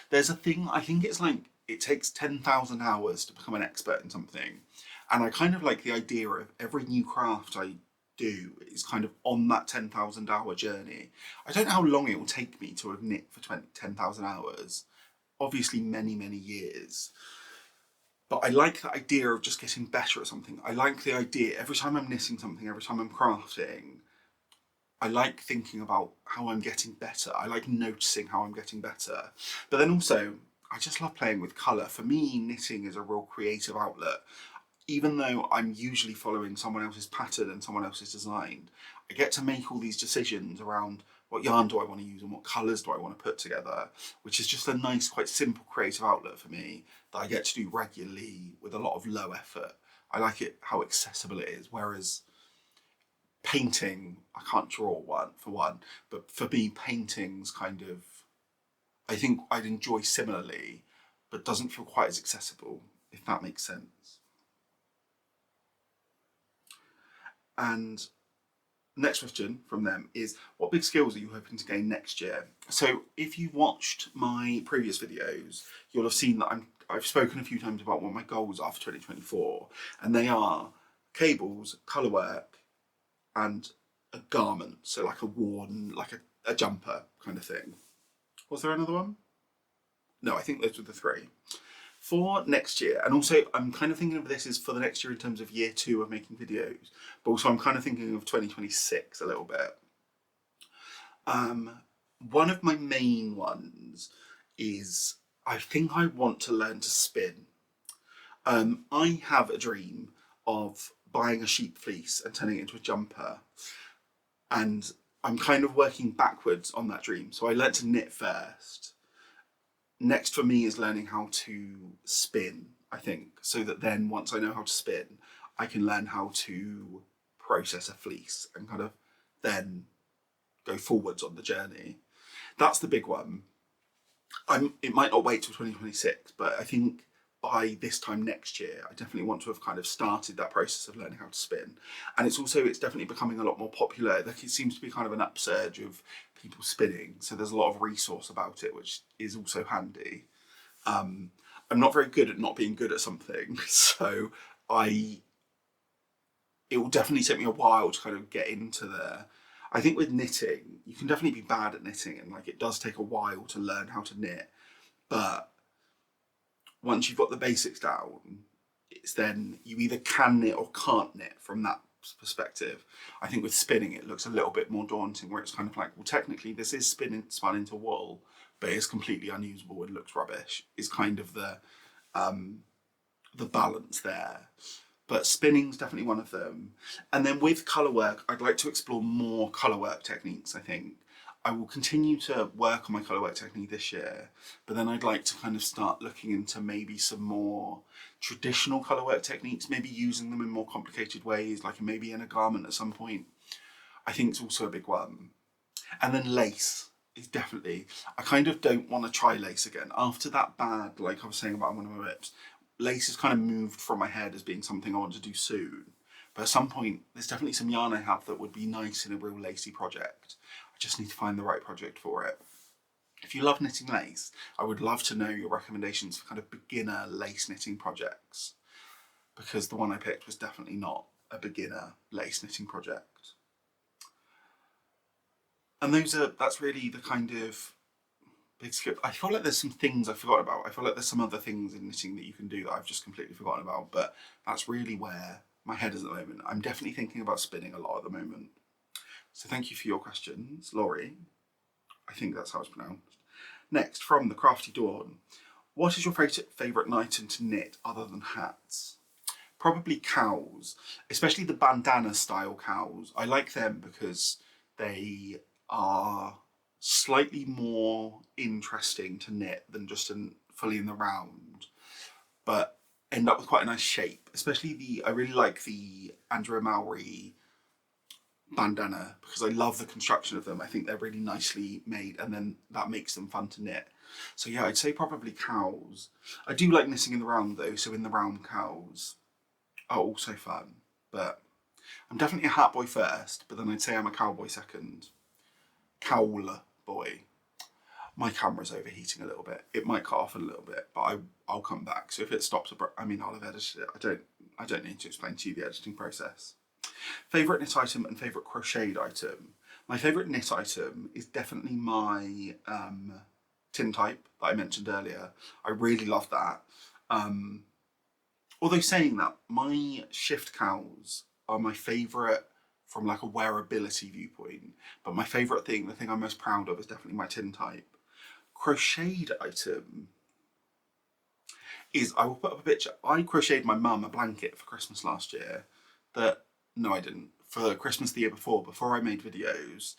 There's a thing, I think it's like, it takes 10,000 hours to become an expert in something. And I kind of like the idea of every new craft I do is kind of on that 10,000 hour journey. I don't know how long it will take me to have knit for 10,000 hours. Obviously many, many years. But I like the idea of just getting better at something. I like the idea, every time I'm knitting something, every time I'm crafting, I like thinking about how I'm getting better. I like noticing how I'm getting better. But then also, I just love playing with colour. For me, knitting is a real creative outlet. Even though I'm usually following someone else's pattern and someone else's design, I get to make all these decisions around, what yarn do I want to use and what colours do I want to put together, which is just a nice, quite simple creative outlet for me that I get to do regularly with a lot of low effort. I like it how accessible it is, whereas painting, I can't draw one for one, but for me painting's kind of, I think I'd enjoy similarly, but doesn't feel quite as accessible, if that makes sense. And next question from them is, what big skills are you hoping to gain next year? So if you watched my previous videos, you'll have seen that I've spoken a few times about what my goals are for 2024, and they are cables, colour work, and a garment, so like a worn, like a jumper kind of thing. Was there another one? No, I think those were the three. For next year, and also I'm kind of thinking of this as for the next year in terms of year 2 of making videos, but also I'm kind of thinking of 2026 a little bit. One of my main ones is I think I want to learn to spin. I have a dream of buying a sheep fleece and turning it into a jumper, and I'm kind of working backwards on that dream. So I learned to knit first. Next for me is learning how to spin, I think, so that then once I know how to spin, I can learn how to process a fleece and kind of then go forwards on the journey. That's the big one. It might not wait till 2026, but I think by this time next year, I definitely want to have kind of started that process of learning how to spin. And it's definitely becoming a lot more popular. Like, it seems to be kind of an upsurge of people spinning. So there's a lot of resource about it, which is also handy. I'm not very good at not being good at something. So it will definitely take me a while to kind of get into there. I think with knitting, you can definitely be bad at knitting, and like it does take a while to learn how to knit. But once you've got the basics down, it's then you either can knit or can't knit from that perspective. I think with spinning, it looks a little bit more daunting, where it's kind of like, well, technically this is spun into wool, but it's completely unusable and looks rubbish, is kind of the balance there. But spinning's definitely one of them. And then with colour work, I'd like to explore more colour work techniques, I think. I will continue to work on my colour work technique this year, but then I'd like to kind of start looking into maybe some more traditional colour work techniques, maybe using them in more complicated ways, like maybe in a garment at some point. I think it's also a big one. And then lace is definitely, I kind of don't want to try lace again. After that bad, like I was saying about one of my whips, lace has kind of moved from my head as being something I want to do soon. But at some point, there's definitely some yarn I have that would be nice in a real lacy project. I just need to find the right project for it. If you love knitting lace, I would love to know your recommendations for kind of beginner lace knitting projects, because the one I picked was definitely not a beginner lace knitting project. And that's really the kind of big skip. I feel like there's some things I forgot about. I feel like there's some other things in knitting that you can do that I've just completely forgotten about, but that's really where my head is at the moment. I'm definitely thinking about spinning a lot at the moment. So thank you for your questions, Laurie. I think that's how it's pronounced. Next, from the Crafty Dawn. What is your favourite item to knit other than hats? Probably cowls, especially the bandana style cowls. I like them because they are slightly more interesting to knit than just fully in the round, but end up with quite a nice shape. Especially I really like the Andrea Mowry bandana because I love the construction of them. I think they're really nicely made, and then that makes them fun to knit. So yeah, I'd say probably cowls. I do like knitting in the round though, so in the round cowls are also fun, but I'm definitely a hat boy first, but then I'd say I'm a cowboy second. Cowl boy. My camera's overheating a little bit. It might cut off a little bit, but I'll come back. So if it stops, I'll have edited it. I don't need to explain to you the editing process. Favourite knit item and favourite crocheted item. My favourite knit item is definitely my tin type that I mentioned earlier. I really love that. Although saying that, my shift cowls are my favourite from like a wearability viewpoint, but my favourite thing, the thing I'm most proud of, is definitely my tin type. Crocheted item is, I will put up a picture. I crocheted my mum a blanket for Christmas last year. No, I didn't. For Christmas the year before I made videos.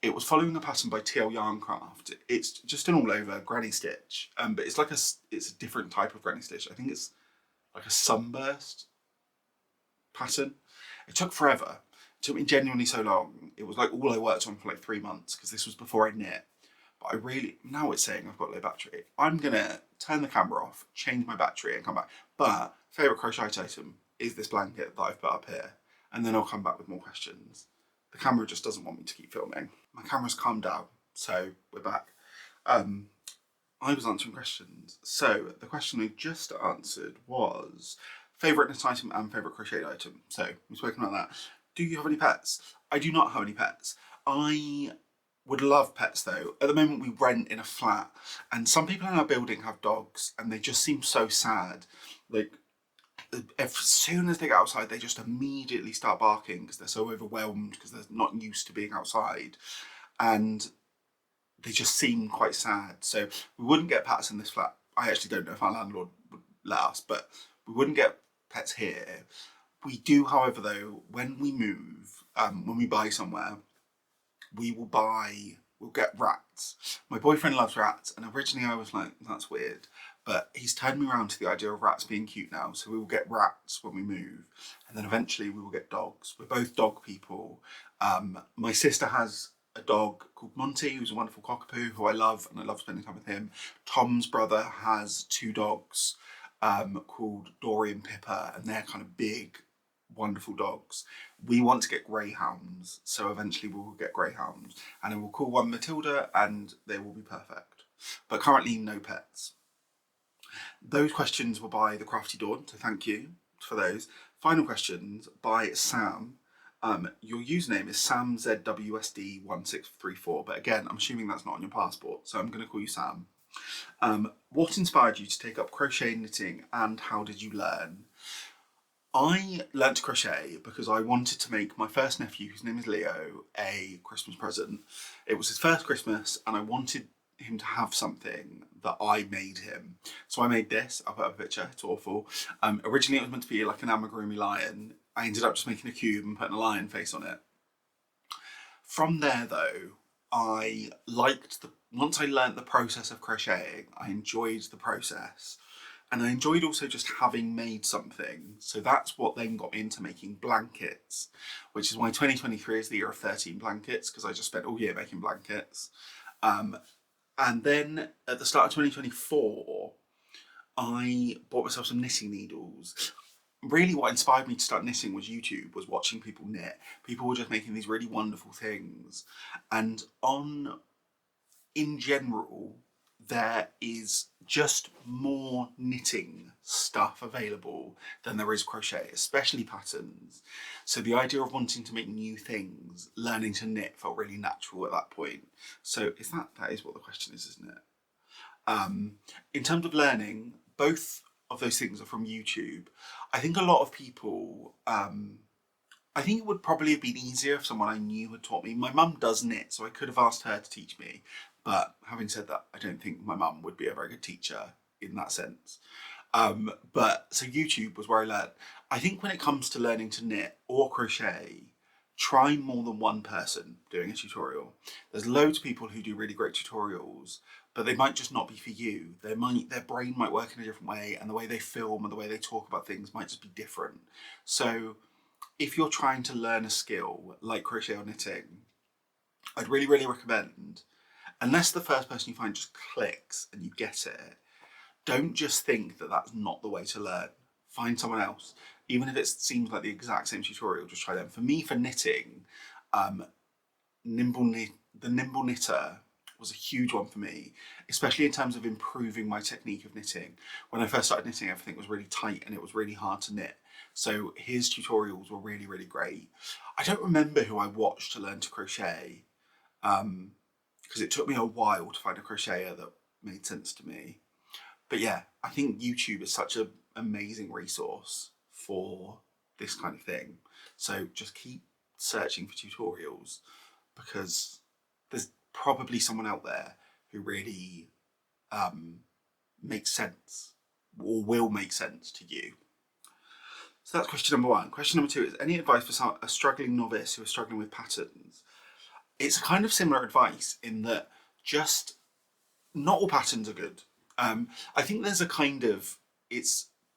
It was following a pattern by TL Yarncraft. It's just an all over granny stitch, but it's like it's a different type of granny stitch. I think it's like a sunburst pattern. It took forever. It took me genuinely so long. It was like all I worked on for like 3 months because this was before I knit. But I really, now it's saying I've got low battery. I'm gonna turn the camera off, change my battery and come back. But favourite crochet item is this blanket that I've put up here. And then I'll come back with more questions. The camera just doesn't want me to keep filming. My camera's calmed down, so we're back. I was answering questions. So the question I just answered was favourite knit item and favourite crocheted item. So we've spoken about that. Do you have any pets? I do not have any pets. I would love pets though. At the moment we rent in a flat and some people in our building have dogs and they just seem so sad. Like as soon as they get outside they just immediately start barking because they're so overwhelmed because they're not used to being outside and they just seem quite sad. So we wouldn't get pets in this flat. I actually don't know if our landlord would let us, but we wouldn't get pets here. We do, however, though, when we move, when we buy somewhere, we'll get rats. My boyfriend loves rats, and originally I was like, that's weird. But he's turned me around to the idea of rats being cute now, so we will get rats when we move. And then eventually we will get dogs. We're both dog people. My sister has a dog called Monty, who's a wonderful cockapoo, who I love, and I love spending time with him. Tom's brother has 2 dogs called Dory and Pippa, and they're kind of big, wonderful dogs. We want to get greyhounds, so eventually we will get greyhounds, and I will call one Matilda, and they will be perfect. But currently, no pets. Those questions were by the Crafty Dawn, so thank you for those. Final questions by Sam. Your username is SamZWSD1634, but again, I'm assuming that's not on your passport, so I'm going to call you Sam. What inspired you to take up crochet and knitting, and how did you learn? I learnt to crochet because I wanted to make my first nephew, whose name is Leo, a Christmas present. It was his first Christmas and I wanted him to have something that I made him. So I made this. I'll put up a picture, it's awful. Originally it was meant to be like an amigurumi lion. I ended up just making a cube and putting a lion face on it. From there though, once I learnt the process of crocheting, I enjoyed the process. And I enjoyed also just having made something. So that's what then got me into making blankets, which is why 2023 is the year of 13 blankets, because I just spent all year making blankets. And then at the start of 2024, I bought myself some knitting needles. Really what inspired me to start knitting was YouTube, was watching people knit. People were just making these really wonderful things. And in general, there is just more knitting stuff available than there is crochet, especially patterns. So the idea of wanting to make new things, learning to knit felt really natural at that point. So that is what the question is, isn't it? In terms of learning, both of those things are from YouTube. I think a lot of people, I think it would probably have been easier if someone I knew had taught me. My mum does knit, so I could have asked her to teach me. But having said that, I don't think my mum would be a very good teacher in that sense. So YouTube was where I learned. I think when it comes to learning to knit or crochet, try more than one person doing a tutorial. There's loads of people who do really great tutorials, but they might just not be for you. Their brain might work in a different way, and the way they film and the way they talk about things might just be different. So if you're trying to learn a skill like crochet or knitting, I'd really, really recommend, unless the first person you find just clicks and you get it, don't just think that that's not the way to learn. Find someone else. Even if it seems like the exact same tutorial, just try them. For me, for knitting, the Nimble Knitter was a huge one for me, especially in terms of improving my technique of knitting. When I first started knitting, everything was really tight and it was really hard to knit. So his tutorials were really, really great. I don't remember who I watched to learn to crochet, because it took me a while to find a crocheter that made sense to me. But yeah, I think YouTube is such an amazing resource for this kind of thing. So just keep searching for tutorials, because there's probably someone out there who really makes sense or will make sense to you. So that's question number 1. Question number 2 is, any advice for a struggling novice who is struggling with patterns? it's a kind of similar advice in that just not all patterns are good. I think there's a kind of,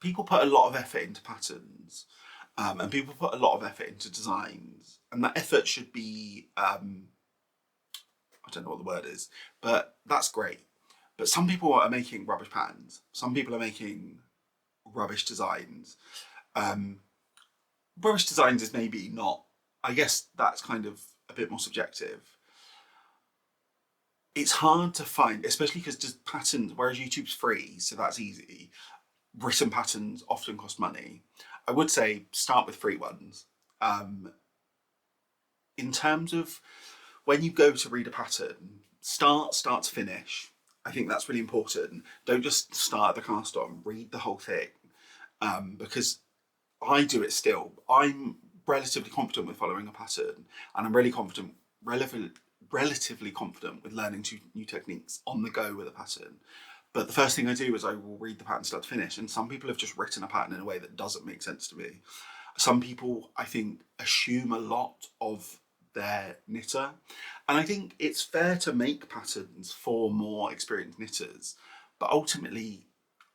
people put a lot of effort into patterns, and people put a lot of effort into designs, and that effort should be, I don't know what the word is, but that's great. But some people are making rubbish patterns. Some people are making rubbish designs. Rubbish designs is maybe not, I guess that's kind of a bit more subjective. It's hard to find, especially because just patterns, whereas YouTube's free, so that's easy. Written patterns often cost money. I would say start with free ones. In terms of when you go to read a pattern, start to finish. I think that's really important. Don't just start at the cast on, read the whole thing. Because I do it still. I'm relatively confident with following a pattern, and I'm really confident, relatively confident with learning new techniques on the go with a pattern. But the first thing I do is I will read the pattern start to finish, and some people have just written a pattern in a way that doesn't make sense to me. Some people, I think, assume a lot of their knitter, and I think it's fair to make patterns for more experienced knitters, but ultimately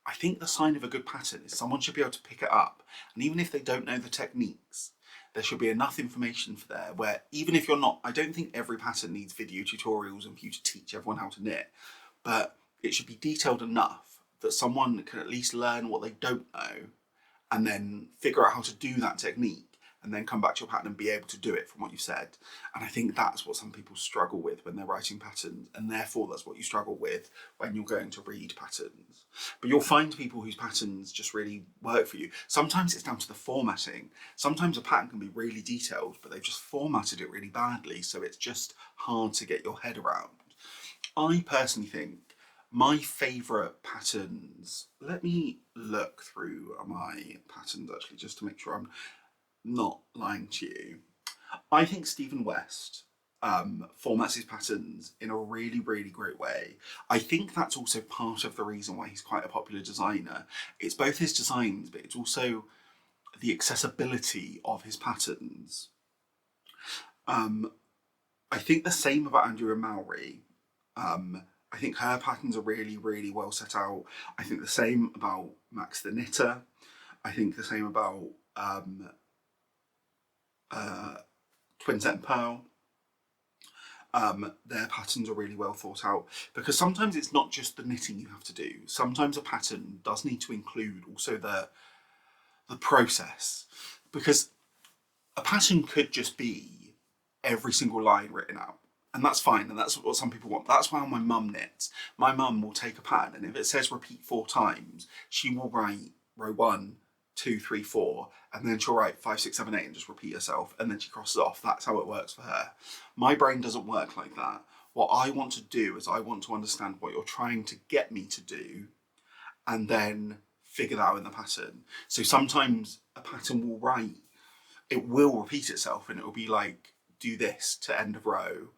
I think the sign of a good pattern is someone should be able to pick it up, and even if they don't know the techniques, there should be enough information for there where even if you're not, I don't think every pattern needs video tutorials and for you to teach everyone how to knit, but it should be detailed enough that someone can at least learn what they don't know and then figure out how to do that technique and then come back to your pattern and be able to do it from what you said. And I think that's what some people struggle with when they're writing patterns, and therefore that's what you struggle with when you're going to read patterns. But you'll find people whose patterns just really work for you. Sometimes it's down to the formatting. Sometimes a pattern can be really detailed, but they've just formatted it really badly, so it's just hard to get your head around. I personally think my favourite patterns, let me look through my patterns actually just to make sure I'm not lying to you. I think Stephen West formats his patterns in a really, really great way. I think that's also part of the reason why he's quite a popular designer. It's both his designs, but it's also the accessibility of his patterns. I think the same about Andrea Mowry. I think her patterns are really, really well set out. I think the same about Max the Knitter. I think the same about Twin Set and Pearl. Their patterns are really well thought out, because sometimes it's not just the knitting you have to do. Sometimes a pattern does need to include also the process, because a pattern could just be every single line written out, and that's fine, and that's what some people want. That's why my mum knits. My mum will take a pattern, and if it says repeat 4 times, she will write row 1, 2, 3, 4, and then she'll write 5, 6, 7, 8 and just repeat herself, and then she crosses off. That's how it works for her. My brain doesn't work like that. What I want to do is I want to understand what you're trying to get me to do, and then figure that out in the pattern. So sometimes a pattern will write, it will repeat itself, and it will be like, do this to end of row,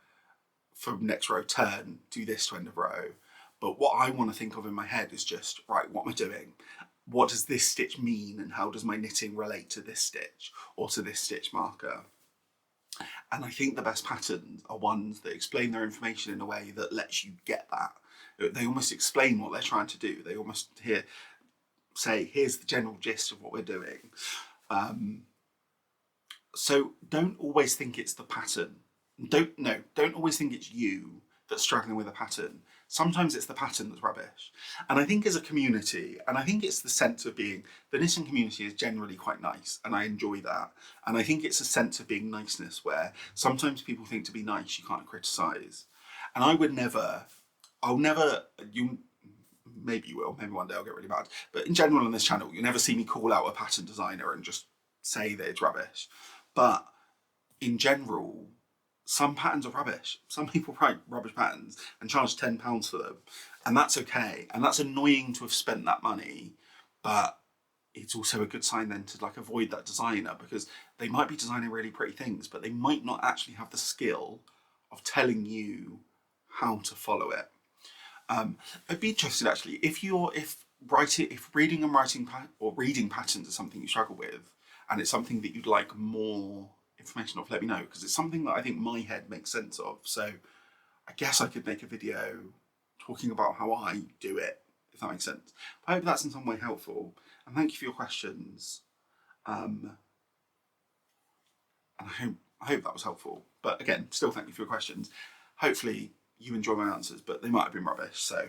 from next row turn, do this to end of row. But what I want to think of in my head is just, right, what am I doing? What does this stitch mean, and how does my knitting relate to this stitch or to this stitch marker? And I think the best patterns are ones that explain their information in a way that lets you get that. They almost explain what they're trying to do. They almost say, here's the general gist of what we're doing. So don't always think it's the pattern. Don't always think it's you that's struggling with a pattern. Sometimes it's the pattern that's rubbish. And I think as a community, and I think it's the sense of being, the knitting community is generally quite nice, and I enjoy that. And I think it's a sense of being niceness where sometimes people think to be nice you can't criticise. And I would never, maybe you will, maybe one day I'll get really mad, but in general on this channel, you'll never see me call out a pattern designer and just say that it's rubbish. But in general, some patterns are rubbish. Some people write rubbish patterns and charge £10 for them, and that's okay. And that's annoying to have spent that money, but it's also a good sign then to like avoid that designer, because they might be designing really pretty things, but they might not actually have the skill of telling you how to follow it. I'd be interested actually if reading and writing or reading patterns is something you struggle with, and it's something that you'd like more information off, let me know, because it's something that I think my head makes sense of. So I guess I could make a video talking about how I do it, if that makes sense. I hope that's in some way helpful, and thank you for your questions. And I hope that was helpful. But again, still thank you for your questions. Hopefully you enjoy my answers, but they might have been rubbish, so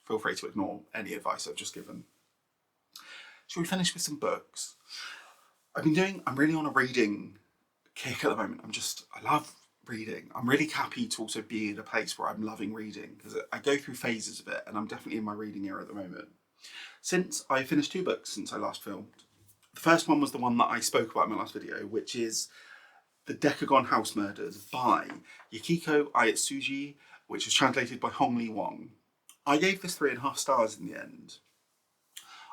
feel free to ignore any advice I've just given. Shall we finish with some books? I'm really on a reading kick at the moment. I love reading. I'm really happy to also be in a place where I'm loving reading, because I go through phases of it, and I'm definitely in my reading era at the moment. Since I finished 2 books since I last filmed. The first one was the one that I spoke about in my last video, which is The Decagon House Murders by Yukiko Ayatsuji, which was translated by Hong Lee Wong. I gave this 3.5 stars in the end.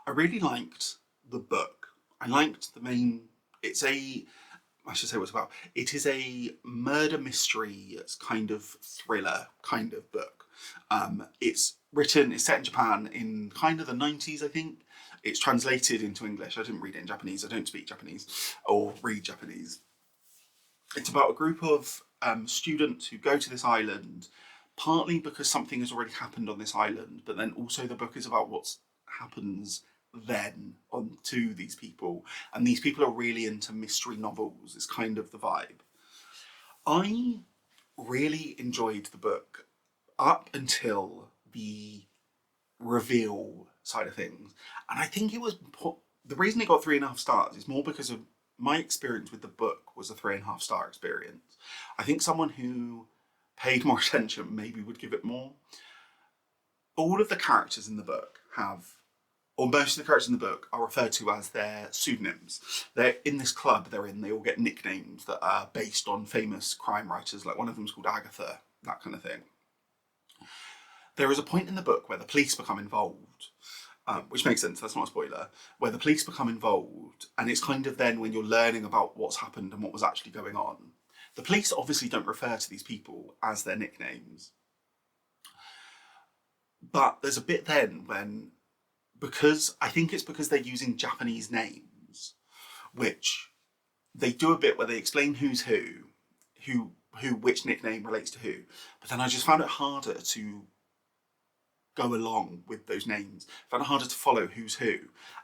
I really liked the book. I liked the main, I should say what it's about. It is a murder mystery, it's kind of thriller kind of book. It's set in Japan in kind of the 90s, I think. It's translated into English. I didn't read it in Japanese. I don't speak Japanese or read Japanese. It's about a group of students who go to this island, partly because something has already happened on this island, but then also the book is about what happens then on to these people, and these people are really into mystery novels. It's kind of the vibe. I really enjoyed the book up until the reveal side of things, and I think it was the reason it got 3.5 stars is more because of my experience with the book was a 3.5 star experience. I think someone who paid more attention maybe would give it more. All of the characters in the book or most of the characters in the book are referred to as their pseudonyms. They're in this club they're in, they all get nicknames that are based on famous crime writers, like one of them's called Agatha, that kind of thing. There is a point in the book where the police become involved, which makes sense, that's not a spoiler, where the police become involved, and it's kind of then when you're learning about what's happened and what was actually going on. The police obviously don't refer to these people as their nicknames. But there's a bit then when, I think it's because they're using Japanese names, which they do a bit where they explain who's which nickname relates to who. But then I just found it harder to go along with those names. I found it harder to follow who's who.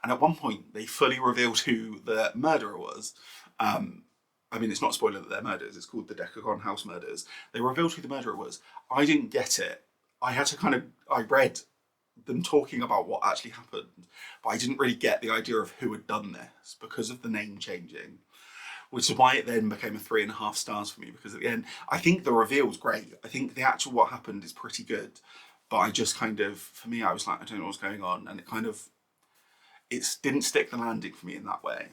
And at one point, they fully revealed who the murderer was. I mean, it's not a spoiler that they're murders. It's called The Decagon House Murders. They revealed who the murderer was. I didn't get it. I had to I read them talking about what actually happened, but I didn't really get the idea of who had done this because of the name changing, which is why it then became a 3.5 stars for me, because at the end, I think the reveal was great. I think the actual what happened is pretty good, but I just for me, I was like, I don't know what's going on, and it didn't stick the landing for me in that way.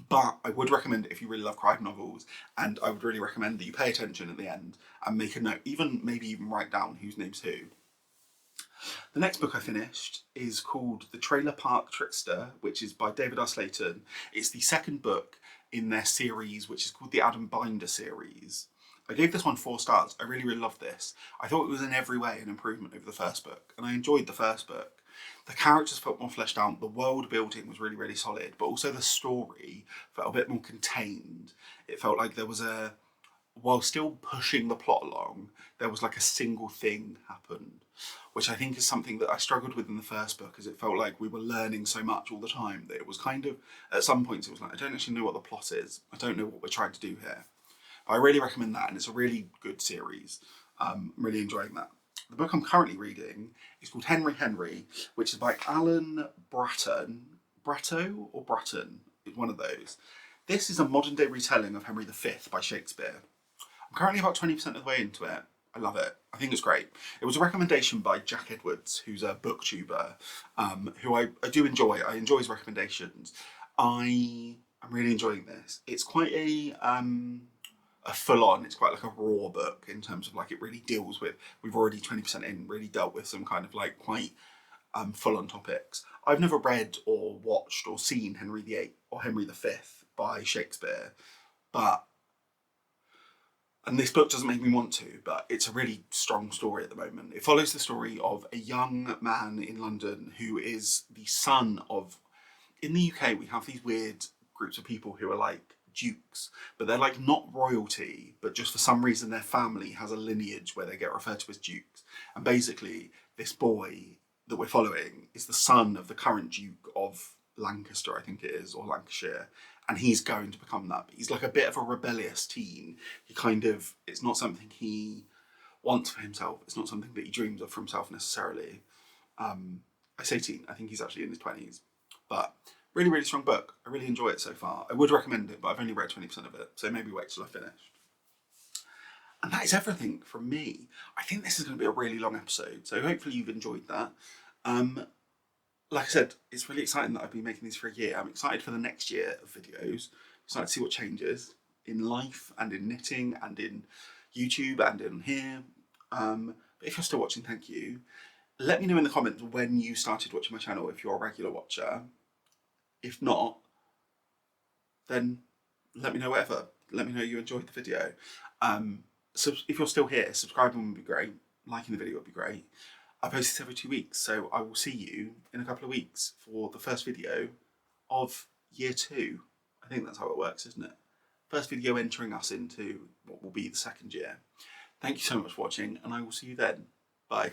But I would recommend it if you really love crime novels, and I would really recommend that you pay attention at the end and make a note, maybe even write down whose name's who. The next book I finished is called The Trailer Park Trickster, which is by David R. Slayton. It's the second book in their series, which is called the Adam Binder series. I gave this one 4 stars. I really, really loved this. I thought it was in every way an improvement over the first book, and I enjoyed the first book. The characters felt more fleshed out, the world building was really, really solid, but also the story felt a bit more contained. It felt like there was while still pushing the plot along, there was like a single thing happened, which I think is something that I struggled with in the first book, as it felt like we were learning so much all the time that it was at some points it was like, I don't actually know what the plot is. I don't know what we're trying to do here. But I really recommend that, and it's a really good series. I'm really enjoying that. The book I'm currently reading is called Henry, which is by Alan Bratton. Bratto or Bratton? It's one of those. This is a modern day retelling of Henry V by Shakespeare. I'm currently about 20% of the way into it. I love it. I think it's great. It was a recommendation by Jack Edwards, who's a booktuber, who I do enjoy. I enjoy his recommendations. I'm really enjoying this. It's quite a full-on, it's quite like a raw book in terms of like it really deals with, we've already 20% in, really dealt with some kind of like quite full-on topics. I've never read or watched or seen Henry VIII or Henry V by Shakespeare, and this book doesn't make me want to, but it's a really strong story at the moment. It follows the story of a young man in London who is the son of, in the UK we have these weird groups of people who are like dukes, but they're like not royalty, but just for some reason their family has a lineage where they get referred to as dukes. And basically this boy that we're following is the son of the current Duke of Lancaster, I think it is, or Lancashire, and he's going to become that. But he's like a bit of a rebellious teen. It's not something he wants for himself. It's not something that he dreams of for himself necessarily. I say teen, I think he's actually in his 20s. But really, really strong book. I really enjoy it so far. I would recommend it, but I've only read 20% of it, so maybe wait till I've finished. And that is everything from me. I think this is going to be a really long episode, so hopefully you've enjoyed that. Like I said, it's really exciting that I've been making these for a year. I'm excited for the next year of videos. I'm excited to see what changes in life and in knitting and in YouTube and in here. But if you're still watching, thank you. Let me know in the comments when you started watching my channel if you're a regular watcher. If not, then let me know whatever. Let me know you enjoyed the video. So if you're still here, subscribing would be great. Liking the video would be great. I post this every 2 weeks, so I will see you in a couple of weeks for the first video of year 2. I think that's how it works, isn't it? First video entering us into what will be the second year. Thank you so much for watching, and I will see you then. Bye.